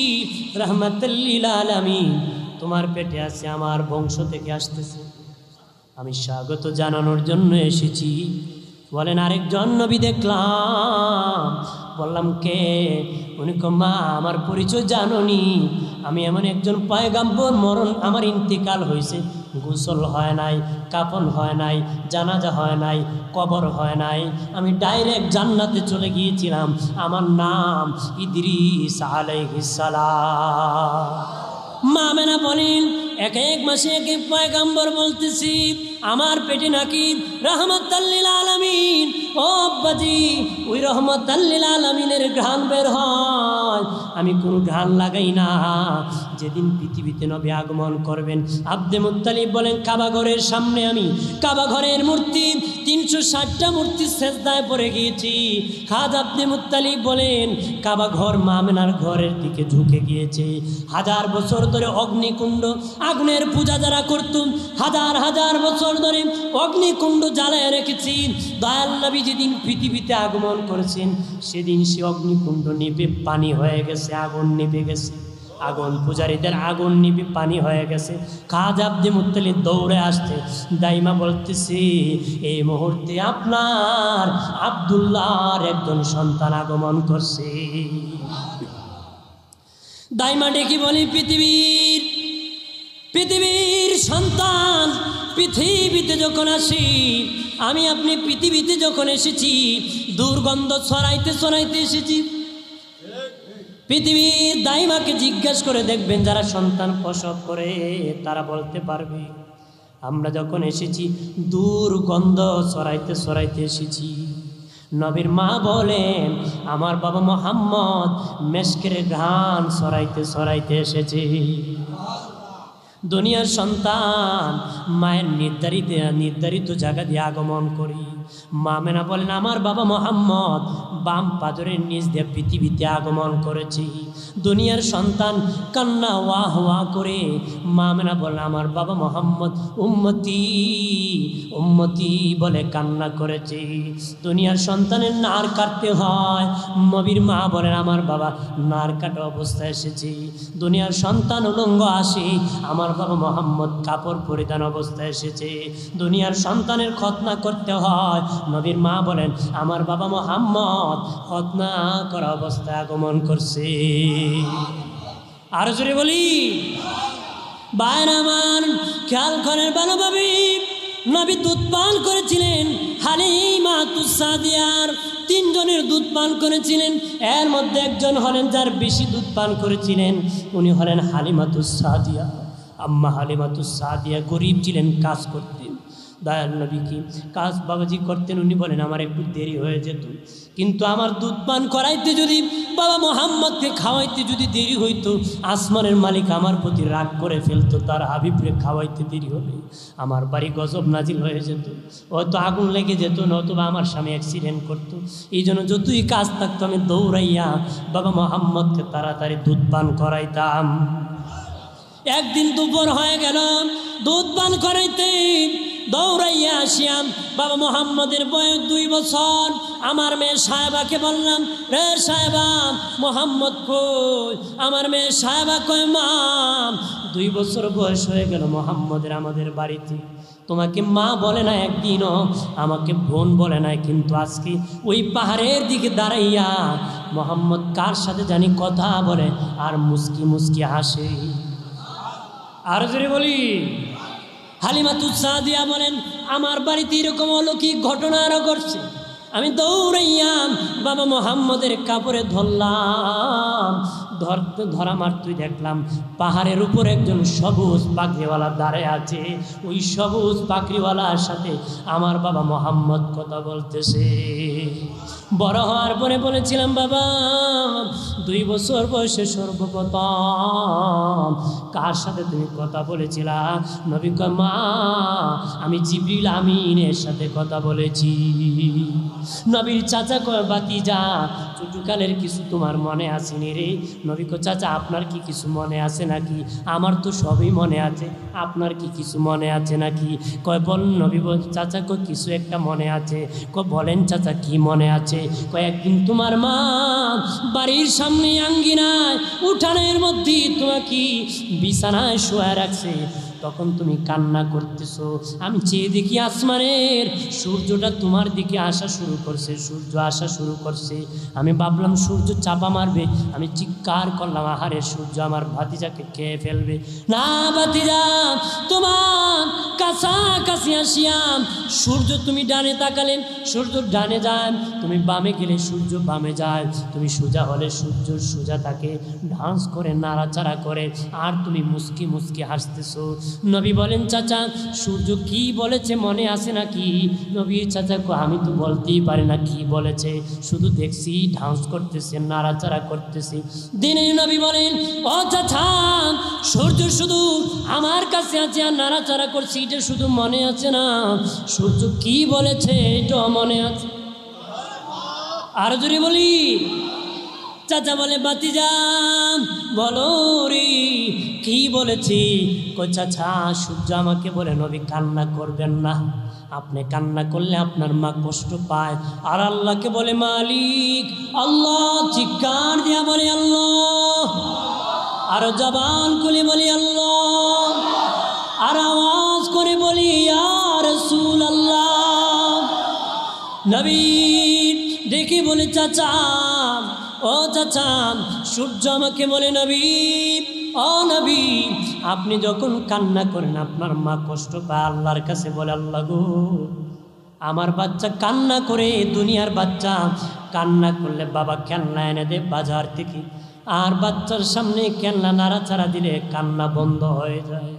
রাহমাতুল লিল আলামিন, তোমার পেটে আছে, আমার বংশ থেকে আসতেছে, আমি স্বাগত জানানোর জন্য এসেছি। বলেন আরেকজন নবী দেখলাম, বললাম কে? উনি কো মা আমার পরিচয় জানোনি, আমি এমন একজন পয়গাম্বর, মরণ আমার ইন্তিকাল হয়েছে, গোসল হয় নাই, কাফন হয় নাই, জানাজা হয় নাই, কবর হয় নাই, আমি ডাইরেক্ট জান্নাতে চলে গিয়েছিলাম, আমার নাম ইদ্রিস আলাইহিস সালাম। মা আমেনা বলেন এক এক মাসে এক এক পয়গাম্বর বলতেছি, আমার পেটে নাকি রাহমাতুল লিল আলামিন। ও আব্বাজি, ওই রাহমাতুল লিল আলামিনের ঘ্রাণ বের হয়, আমি কোনো ঘ্রাণ লাগাই না। যেদিন পৃথিবীতে নবী আগমন করবেন, আব্দে মুত্তালিব বলেন কাবা ঘরের সামনে আমি কাবা ঘরের মূর্তি 360টা মূর্তি সেজদায় পড়ে গিয়েছি। খাজা আব্দে মুত্তালিব বলেন কাবা ঘর মা আমেনার ঘরের দিকে ঝুঁকে গিয়েছে। 1000 বছর ধরে অগ্নিকুণ্ড, আগুনের পূজা যারা করত, হাজার হাজার বছর ধরে অগ্নিকুণ্ড জ্বালায় রেখেছি। দয়াল নবী যেদিন পৃথিবীতে আগমন করেছেন, সেদিন সে অগ্নিকুণ্ড নিভে পানি হয়ে গেছে, আগুন নিভে গেছে, আগুন পূজারীদের আগুন নিভে পানি হয়ে গেছে। খাজা আব্দে মুত্তালিব দৌড়ে আসছে, দাইমা বলতেছি এই মুহূর্তে আপনার আব্দুল্লাহর একজন সন্তান আগমন করছে। দাইমা ডেকে বলি পৃথিবীর সন্তান পৃথিবীতে যখন আসি, আমি আপনি পৃথিবীতে যখন এসেছি দুর্গন্ধ ছড়াইতে ছড়াইতে এসেছি। পৃথিবীর দাইমাকে জিজ্ঞেস করে দেখবেন, যারা সন্তান প্রসব করে তারা বলতে পারবে আমরা যখন এসেছি দুর্গন্ধ ছড়াইতে ছড়াইতে এসেছি। নবীর মা বলেন আমার বাবা মুহাম্মদ মেশকের ঘ্রাণ ছড়াইতে ছড়াইতে এসেছে। দুনিয়ার সন্তান মায়ের নির্ধারিত জায়গা দিয়ে আগমন করি। মা আমেনা বলেন আমার বাবা মুহাম্মদ বাম পাজরের নিচ দিয়ে পৃথিবীতে আগমন করেছি। দুনিয়ার সন্তান কান্না ওয়াহ ওয়া করে মা আমেনা বলেন আমার বাবা মুহাম্মদ উম্মতি উম্মতি বলে কান্না করেছে। দুনিয়ার সন্তানের নার কাটতে হয়, নবীর মা বলেন আমার বাবা নার কাটা অবস্থায় এসেছে। দুনিয়ার সন্তান উলঙ্গ আসে, আমার বাবা মুহাম্মদ কাপড় পরিধান অবস্থায় এসেছে। দুনিয়ার সন্তানের খতনা করতে হয়, নবীর মা বলেন আমার বাবা মুহাম্মদ খতনা করা অবস্থায় আগমন করছে। আর জোরে বলি বাইর আমার খেয়াল করেন ভালোভাবে, নবী দুধ পান করেছিলেন হালিমাতুস সাদিয়ার 3 জনের দুধ পান করেছিলেন। এর মধ্যে একজন হলেন যার বেশি দুধ পান করেছিলেন, উনি হলেন হালিমাতুস সাদিয়া। আম্মা হালিমাতুস সাদিয়া গরিব ছিলেন, কাজ করতেন। দয়াল নবী কি কাজ বাবাজি করতেন, উনি বলেন আমার একটু দেরি হয়ে যেত, কিন্তু আমার দুধ পান করাইতে যদি বাবা মুহাম্মদকে খাওয়াইতে যদি দেরি হইতো, আসমানের মালিক আমার প্রতি রাগ করে ফেলতো, তার হাবিবরে খাওয়াইতে দেরি হলে আমার বাড়ি গজব নাজিল হয়ে যেত, হয়তো আগুন লেগে যেত, নতুবা আমার স্বামী অ্যাক্সিডেন্ট করতো। এই জন্য যতই কাজ থাকতো আমি দৌড়াইয়া বাবা মুহাম্মদকে তাড়াতাড়ি দুধ পান করাইতাম। একদিন দুপুর হয়ে গেল, দুধ পান করাইতে দৌড়াইয়া আসিয়াম, বাবা মুহাম্মদের বয়স 2 বছর। আমার মেয়ে সাহেবাকে বললাম, রে সাহেবা মুহাম্মদ কই? আমার মেয়ে সাহেবা কয় মা 2 বছর বয়স হয়ে গেল মুহাম্মদের আমাদের বাড়িতে, তোমাকে মা বলে না একদিনও, আমাকে বোন বলে না, কিন্তু আজকে ওই পাহাড়ের দিকে দাঁড়াইয়া মুহাম্মদ কার সাথে জানি কথা বলে আর মুস্কি মুস্কি হাসে। আর জোরে বলি হালিমাতুস সাদিয়া বলেন আমার বাড়িতে এরকম অলৌকিক ঘটনা আরও ঘটছে। আমি দৌড়াইয়া বাবা মুহাম্মদের কাপড়ে ধরলাম, ধরা মাত্রই দেখলাম পাহাড়ের উপর একজন সবুজ পাখরিওয়ালা দাঁড়ায় আছে। ওই সবুজ পাখরিওয়ালার সাথে আমার বাবা মুহাম্মদ কথা বলতেছে। বড় হওয়ার পরে বলেছিলাম বাবা 2 বছর বয়সে সর্বপ্রথম কার সাথে তুমি কথা বলেছিলা? নবী কয় মা আমি জিবরিল আমিনের সাথে কথা বলেছি। নবীর চাচা কয় ভাতিজা ছোটকালের কিছু তোমার মনে আসেনি রে? নবী কয় চাচা আপনার কি কিছু মনে আছে নাকি? আমার তো সবই মনে আছে, আপনার কি কিছু মনে আছে নাকি? কয় বল নবী বল চাচা কয় কিছু একটা মনে আছে। কয় বলেন চাচা কি মনে আছে? কয় একদিন তোমার মা বাড়ির সামনে আঙ্গিনায় উঠানের মধ্যে তোমাকে বিছানায় শোয়া রাখছে, তখন তুমি কান্না করতেছো। আমি চেয়ে দেখি আসমানের সূর্যটা তোমার দিকে আসা শুরু করছে, সূর্য আসা শুরু করছে। আমি ভাবলাম সূর্য চাপা মারবে, আমি চিৎকার করলাম আহারে সূর্য আমার ভাতিজাকে খেয়ে ফেলবে। না ভাতিজা, তোমার কাছাকাছি আসিয়াম, সূর্য তুমি ডানে তাকালেন সূর্য ডানে যায়, তুমি বামে গেলে সূর্য বামে যায়, তুমি সোজা হলে সূর্য সোজা থাকে, ডান্স করে নাড়াচাড়া করে, আর তুমি মুস্কি মুস্কি হাসতেছো। নবী বলেন চাচা সূর্য কি বলেছে মনে আছে নাকি? নবী চাচা আমি তো বলতেই পারি না কি বলেছে, শুধু দেখছি ডান্স করতেছে নাড়াচাড়া করতেছে। দিনে নবী বলেন ও চাচা সূর্য শুধু আমার কাছে আছে আর নাড়াচাড়া করছি, এটা শুধু মনে আছে না, সূর্য কি বলেছে এটাও মনে আছে। আরো জোরে বলি। চাচা বলে ভাতিজা বলো রে কি বলেছি? কই চাচা সূর্য আমাকে বলে নবী কান্না করবেন না, আপনি কান্না করলে আপনার মা কষ্ট পায়। আর আল্লাহকে বলে মালিক আল্লাহ, চিৎকার দিয়া বলে আল্লাহ, আর জবান খুলে বলি আল্লাহ, আর আওয়াজ করে বলি ইয়া রাসূলুল্লাহ। নবী ডেকে বলে চাচা ও চাচা সূর্য আমাকে বলে নবী ও নবী আপনি যখন কান্না করেন আপনার মা কষ্ট পায়, আল্লাহর কাছে বলে আল্লাহ গো আমার বাচ্চা কান্না করে, দুনিয়ার বাচ্চা কান্না করলে বাবা খেলনা এনে দে বাজার থেকে, আর বাচ্চার সামনে খেলনা নাড়াচাড়া দিলে কান্না বন্ধ হয়ে যায়।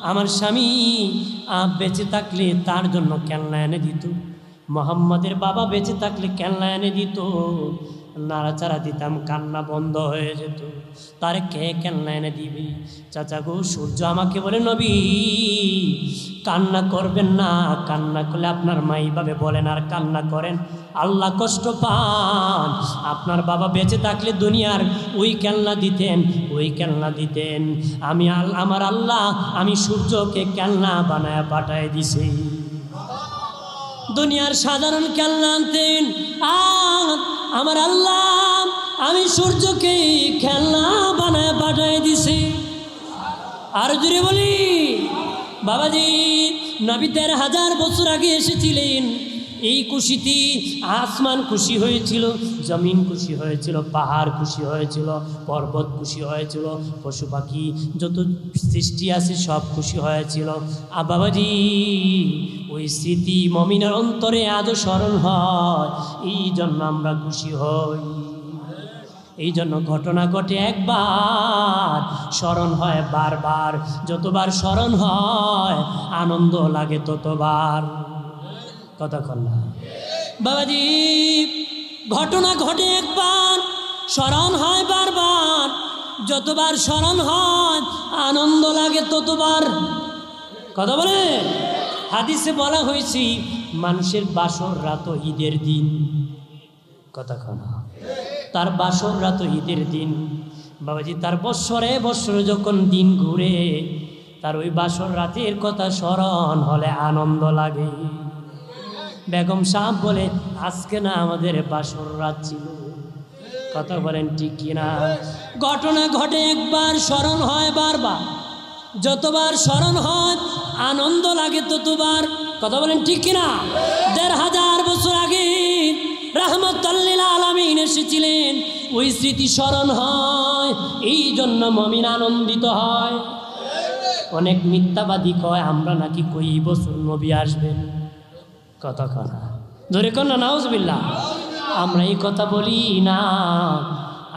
আমার স্বামী বেঁচে থাকলে তার জন্য খেলনা এনে দিত, মোহাম্মদের বাবা বেঁচে থাকলে খেলনা এনে দিত, নাড়াচাড়া দিতাম কান্না বন্ধ হয়ে যেত। তারে কে খেলনা এনে দিবে? চাচা গো সূর্য আমাকে বলে নবী কান্না করবেন না, কান্না করলে আপনার মা এইভাবে বলেন আর কান্না করেন আল্লাহ কষ্ট পান। আপনার বাবা বেঁচে থাকলে দুনিয়ার ওই খেলনা দিতেন, ওই খেলনা দিতেন। আমার আল্লাহ আমি সূর্যকে খেলনা বানায় পাঠায় দিছি, দুনিয়ার সাধারণ খেলনা আনতেন, আর আমার আল্লাহ আমি সূর্যকে খেলনা বানায় পাঠায় দিছি। আর জুড়ে বলি বাবাজি নবী ১৩,০০০ বছর আগে এসেছিলেন, এই খুশিতে আসমান খুশি হয়েছিল, জমিন খুশি হয়েছিল, পাহাড় খুশি হয়েছিল, পর্বত খুশি হয়েছিল, পশু পাখি যত সৃষ্টি আছে সব খুশি হয়েছিল। আর বাবাজি ওই স্মৃতি মমিনের অন্তরে আজও স্মরণ হয়, এই জন্য আমরা খুশি হই। এই জন্য ঘটনা ঘটে একবার, স্মরণ হয় বারবার, যতবার স্মরণ হয় আনন্দ লাগে ততবার। কতক্ষণ না বাবাজি ঘটনা ঘটে একবার, স্মরণ হয় বারবার, যতবার স্মরণ হয় আনন্দ লাগে ততবার। কথা বলে হাদিসে বলা হয়েছে মানুষের বাসর রাত ঈদের দিন। কতক্ষণ তার বাসর রাত ঈদের দিন বাবাজি, তার বৎসরে বৎসরে যখন দিন ঘুরে তার ওই বাসর রাতের কথা স্মরণ হলে আনন্দ লাগে। বেগম সাহেব বলে আজকে না আমাদের বাসর রাত ছিল। কথা বলেন ঠিক কিনা? ঘটনা ঘটে একবার, স্মরণ হয় বারবার, যতবার স্মরণ হয় আনন্দ লাগে ততবার। কথা বলেন ঠিক কিনা? ১৫০০ বছর আগে রাহমাতুল লিল আলামিন এসেছিলেন, ওই স্মৃতি স্মরণ হয়, এই জন্য মুমিন আনন্দিত হয়। অনেক মিথ্যাবাদী কয় আমরা নাকি কই বছর নবী আসবেন। কথা কনা ধরে কন্যা নাউজুবিল্লাহ, আমরা এই কথা বলি না।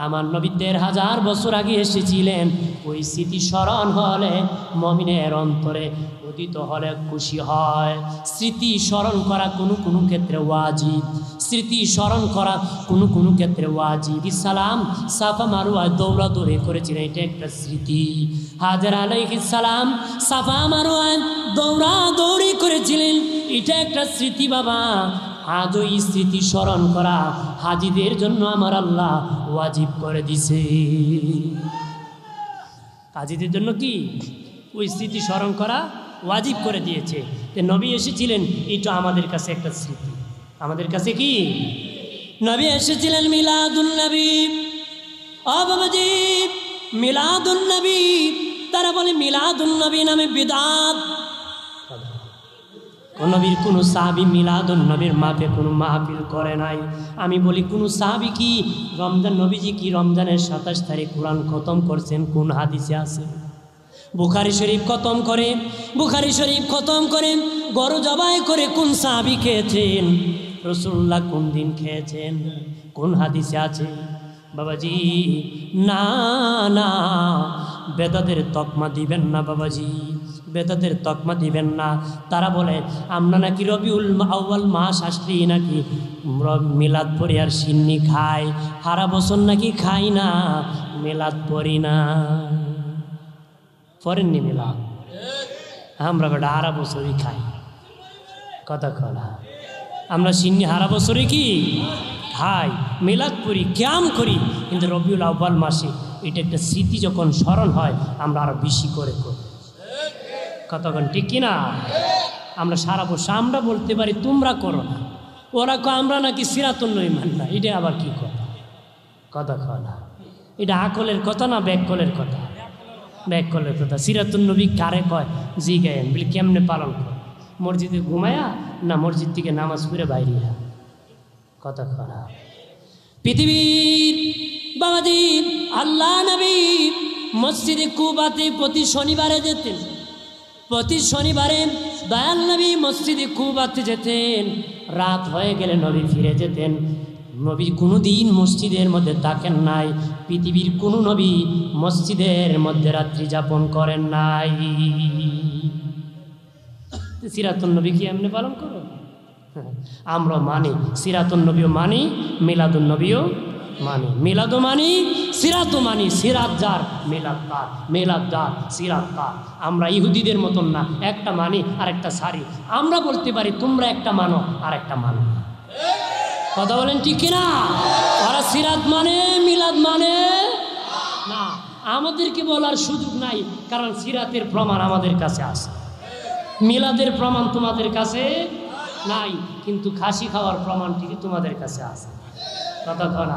আমার নবী ১৩,০০০ বছর আগে এসেছিলেন। ওই স্মৃতি স্মরণ হলে মুমিনের অন্তরে উদিত হলে খুশি হয়। স্মৃতি স্মরণ করা কোনো ক্ষেত্রে ওয়াজিব, স্মৃতি স্মরণ করা কোনো ক্ষেত্রে ওয়াজিব। সালাম সাফা মারওয়ায় দৌড়াদৌড়ি করেছিলেন, এটা একটা স্মৃতি। হাজরা আলাইহিস সালাম সাফা মারওয়ায় দৌড়াদৌড়ি করেছিলেন, এটা একটা স্মৃতি বাবা। আজও এই স্মৃতি স্মরণ করা হাজিদের জন্য আমার আল্লাহ ওয়াজিব করে দিছে। হাজিদের জন্য কি ওই স্মৃতি স্মরণ করা ওয়াজিব করে দিয়েছে। তো নবী এসেছিলেন, এটা আমাদের কাছে একটা স্মৃতি। আমাদের কাছে কি নবী এসেছিলেন মিলাদুন নবী। ও বাবাজি, মিলাদুন নবী, তারা বলে মিলাদুন নবী নামে বিদআত। নবীর কোনো সাহাবী মিলাদুন নবীর মাপে কোনো মাহফিল করে নাই। আমি বলি কোনো সাহাবী কি রমজান, নবীজি কি রমজানের ২৭ তারিখ কোরআন খতম করছেন? কোন হাদিসে আছে? বুখারী শরীফ খতম করে, বুখারী শরীফ খতম করে গরু জবাই করে কোন সাহাবী খেয়েছেন? রাসূলুল্লাহ কোন দিন খেয়েছেন? কোন হাদিসে আছে? বাবাজি না না, বেদাতের তকমা দিবেন না বাবাজি, বেদাতের তকমা দিবেন না। তারা বলে আমরা নাকি রবিউল আউয়াল মাস আসলেই নাকি মিলাদ পড়ি আর সিন্নি খাই, সারা বছর নাকি খাই না, মিলাদ পড়ি না। পড়েননি মিলাদ? আমরা বেটা সারা বছরই খাই, কথা কলা। আমরা সিন্নি সারা বছরই কি খাই, মিলাদ পড়ি, ক্যাম করি, কিন্তু রবিউল আউয়াল মাসে এটা একটা স্মৃতি যখন স্মরণ হয় আমরা আরো বেশি করে করি। কতক্ষণ ঠিক কিনা? আমরা সারা বছর আমরা বলতে পারি তোমরা করো না, ওরা আমরা নাকি সিরাতুন নবী মান না, এটা আবার কি কথা? কথা কয় না, এটা আকলের কথা না ব্যাককলের কথা? ব্যাককলের কথা। সিরাতুন নবী কারে কয়? জি গায়েন বলি কেমনে পালন কর? মসজিদে ঘুমায়া না মসজিদ থেকে নামাজ পড়ে বাইরিয়া? কথা কয় না। পৃথিবীর বাবাজি আল্লাহ নবী মসজিদে কুবাতে প্রতি শনিবারে যেতেন, প্রতি শনিবারে দয়াল নবী মসজিদে কুবাতে যেতেন। রাত হয়ে গেলে নবী ফিরে যেতেন। নবী কোনো দিন মসজিদের মধ্যে থাকেন নাই, পৃথিবীর কোনো নবী মসজিদের মধ্যে রাত্রি যাপন করেন নাই। সিরাতুন নবী কি এমনি পালন করো? আমরা মানি সিরাতুন নবীও মানি, মিলাদুন নবীও মানি। মিলাদও মানি, সিরাতও মানি। সিরাত যার মিলাদ তার, মিলাদ যার সিরাত তার। আমরা ইহুদিদের মতন না, একটা মানি আর একটা সারি। আমরা বলতে পারি তোমরা একটা মানো আর একটা মানো। কথা বলেন ঠিক কিনা? ওরা সিরাত মানে মিলাদ মানে না, আমাদেরকে বলার সুযোগ নাই, কারণ সিরাতের প্রমাণ আমাদের কাছে আছে, মিলাদের প্রমাণ তোমাদের কাছে নাই, কিন্তু খাসি খাওয়ার প্রমাণ ঠিকই তোমাদের কাছে আছে। কতক্ষণ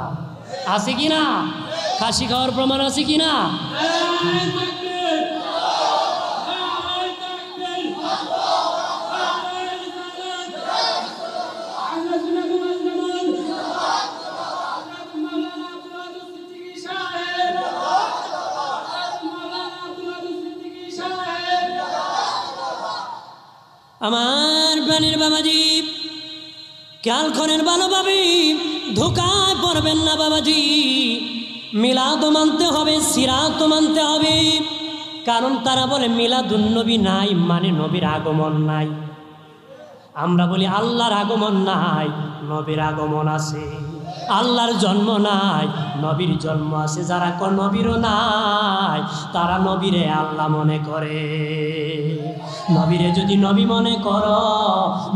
আছে কি না? খাসি খাওয়ার প্রমাণ আছে কি না? আমার প্রাণের বাবাজি খেয়াল করেন ভালোভাবে, ধোকায় পড়বেন না বাবাজি। মিলাদও মানতে হবে, সিরাতও মানতে হবে। কারণ তারা বলে মিলাদুন নবী নাই মানে নবীর আগমন নাই। আমরা বলি আল্লাহর আগমন নাই, নবীর আগমন আছে। আল্লাহর জন্ম নাই, নবীর জন্ম আছে। যারা নবীরও নাই তারা নবীরে আল্লাহ মনে করে। নবীরে যদি নবী মনে করো,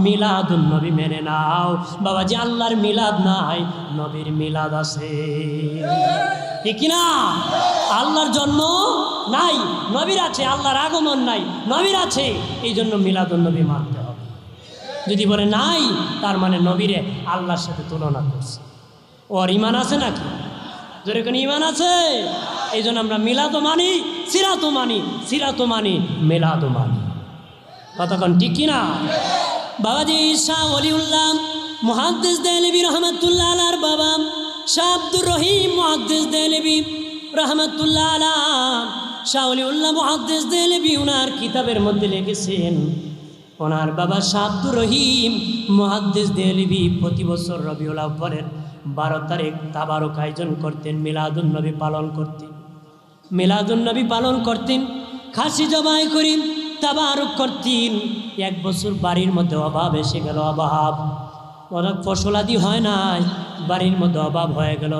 মিলাদুন নবী মেনে নাও। বাবাজি আল্লাহর মিলাদ নাই, নবীর মিলাদ আছে, ঠিক না? আল্লাহর জন্ম নাই, নবীর আছে। আল্লাহর আগমন নাই, নবীর আছে। এই জন্য মিলাদুন নবী মানতে হবে। যদি বলে নাই, তার মানে নবীরে আল্লাহর সাথে তুলনা করছে। ওর ইমান আছে নাকি? যেরকম ইমান আছে। এই জন্য আমরা মিলাদও মানি, সিরাতও মানি, সিরাতও মানি, মিলাদও মানি। কতক্ষণ ঠিক কিনা? বাবাজি শাহ ওলিউল্লাহ মুহাদ্দিস দেহলভী রহমতুল্লাহ আলার বাবা শাহ আব্দুর রহিম মুহাদ্দিস দেহলভী রহমতুল্লাহ আলা, শাহ ওলিউল্লাহ মুহাদ্দিস দেহলভী ওনার কিতাবের মধ্যে লিখেছেন, ওনার বাবা শাহ আব্দুর রহিম মুহাদ্দিস দেহলভী প্রতি বছর রবিউল আউয়ালের 12 তারিখ তাবারুক আয়োজন করতেন, মিলাদুন্নবী পালন করতেন। মিলাদুন্নবী পালন করতেন, খাসি জবাই করি তাবারুক করতেন। 1 বছর বাড়ির মধ্যে অভাব এসে গেল, অভাব, অনেক ফসলাদি হয় নাই, বাড়ির মধ্যে অভাব হয়ে গেল।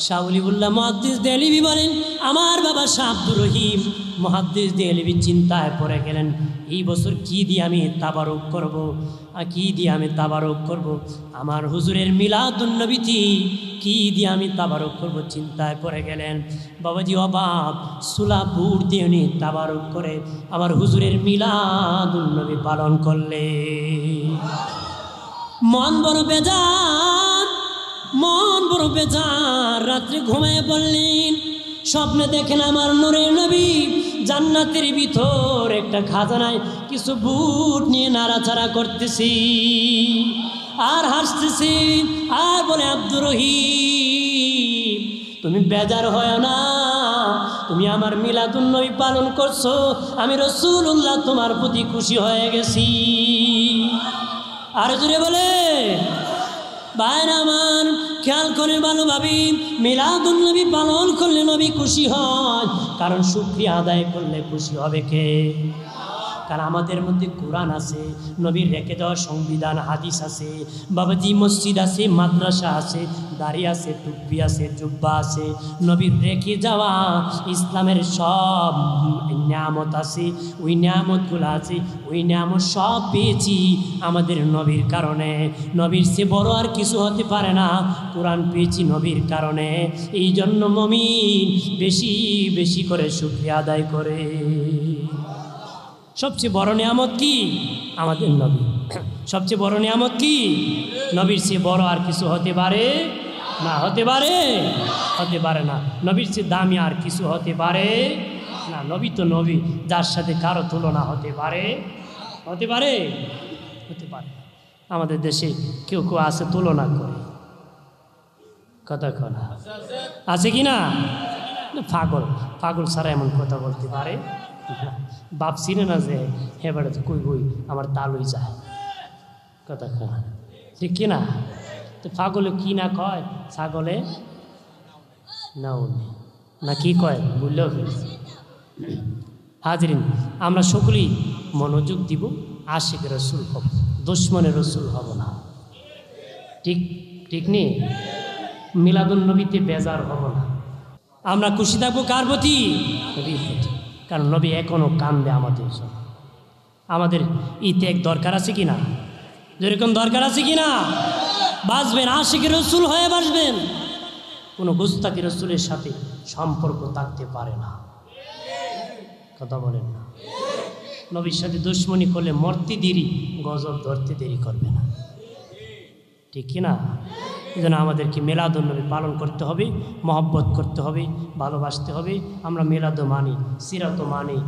শাহ ওলিউল্লাহ মুহাদ্দিস দেহলভী বলেন, আমার বাবা শাহ আব্দুর রহিম মুহাদ্দিস দেহলভী চিন্তায় পড়ে গেলেন, এই বছর কি দিয়ে আমি তাবারুক করব, কি দিয়ে আমি তাবারুক করব, আমার হুজুরের মিলাদুন্নবীতি কি দিয়ে আমি তাবারুক করব, চিন্তায় পড়ে গেলেন। বাবাজি অভাব, সুলা বুট দিয়ে উনি তাবারুক করে আমার হুজুরের মিলাদুন্নবী পালন করলে। মন বড় বেজার, মন বড় বেজার, রাত্রে ঘুমায় বললেন, স্বপ্নে দেখেন আমার নূরের নবী জান্নাতের ভিতর একটা খাজানায় কিছু বুট নিয়ে নাড়াচাড়া করতেছি আর হাসতেছি, আর বলে, আব্দুর রহিম তুমি বেজার হয় না, তুমি আমার মিলাদুন্নবী পালন করছো, আমি রাসূলুল্লাহ তোমার প্রতি খুশি হয়ে গেছি। আর জোরে বলে, ভাইরা আমার খেয়াল করে ভালো ভাবি, মিলাদুন্নবী পালন করলে নবী খুশি হয়, কারণ শুকরিয়া আদায় করলে খুশি হবে কে? কারণ আমাদের মধ্যে কোরআন আছে, নবীর রেখে দেওয়া সংবিধান হাদিস আছে, বাবাজি মসজিদ আছে, মাদ্রাসা আছে, দাড়ি আছে, টুপি আছে, জুব্বা আছে, নবীর রেখে যাওয়া ইসলামের সব নিয়ামত আছে, ওই নিয়ামতগুলো আছে, ওই নিয়ামত সব পেয়েছি আমাদের নবীর কারণে। নবীর সে বড় আর কিছু হতে পারে না, কোরআন পেয়েছি নবীর কারণে। এই জন্য মুমিন বেশি বেশি করে শুকরিয়া আদায় করে। সবচেয়ে বড় নিয়ামত কি? আমাদের নবী। সবচেয়ে বড় নিয়ামত কি? নবীর চেয়ে বড় আর কিছু হতে পারে না, হতে পারে, হতে পারে না। নবীর চেয়ে দামি আর কিছু হতে পারে না। নবী তো নবী, যার সাথে কারো তুলনা হতে পারে, হতে পারে, হতে পারে। আমাদের দেশে কেউ কেউ আছে তুলনা করে, কথা কনা আছে কি না? পাগল, পাগল ছাড়া এমন কথা বলতে পারে? বাপ চিনে না যে হে বেড়া কই কই আমার তালুই যায়, কথা কনা ঠিক কিনা? তো পাগলে কি না কয়, ছাগলে নাও না কি কয় বললেও ফেলছে। হাজরিন, আমরা সকলেই মনোযোগ দিব, আশিকের রসুল হব, দুশ্মনের রসুল হব না। ঠিক ঠিক নেই, মিলাদুন্নবীতে বেজার হব না। আমরা খুশি থাকবো কার প্রতি? নবীর প্রতি। কারণ নবী এখনও কান্দে আমাদের জন্য। আমাদের এই ত্যাগ দরকার আছে কি না? যেরকম দরকার আছে কি না? বাঁচবেন আশিকের রসুল হয়ে বাঁচবেন। কোনো গুস্তাকি রসুলের সাথে সম্পর্ক থাকতে পারে না, কথা বলেন না। নবীর সাথে দুশ্মনী করলে মরতে দেরি, গজব ধরতে দেরি করবে না, ঠিক কিনা? এই জন্য আমাদেরকে মিলাদুন্নবী পালন করতে হবে, মহব্বত করতে হবে, ভালোবাসতে হবে। আমরা মিলাদও মানি, সিরাতও মানি,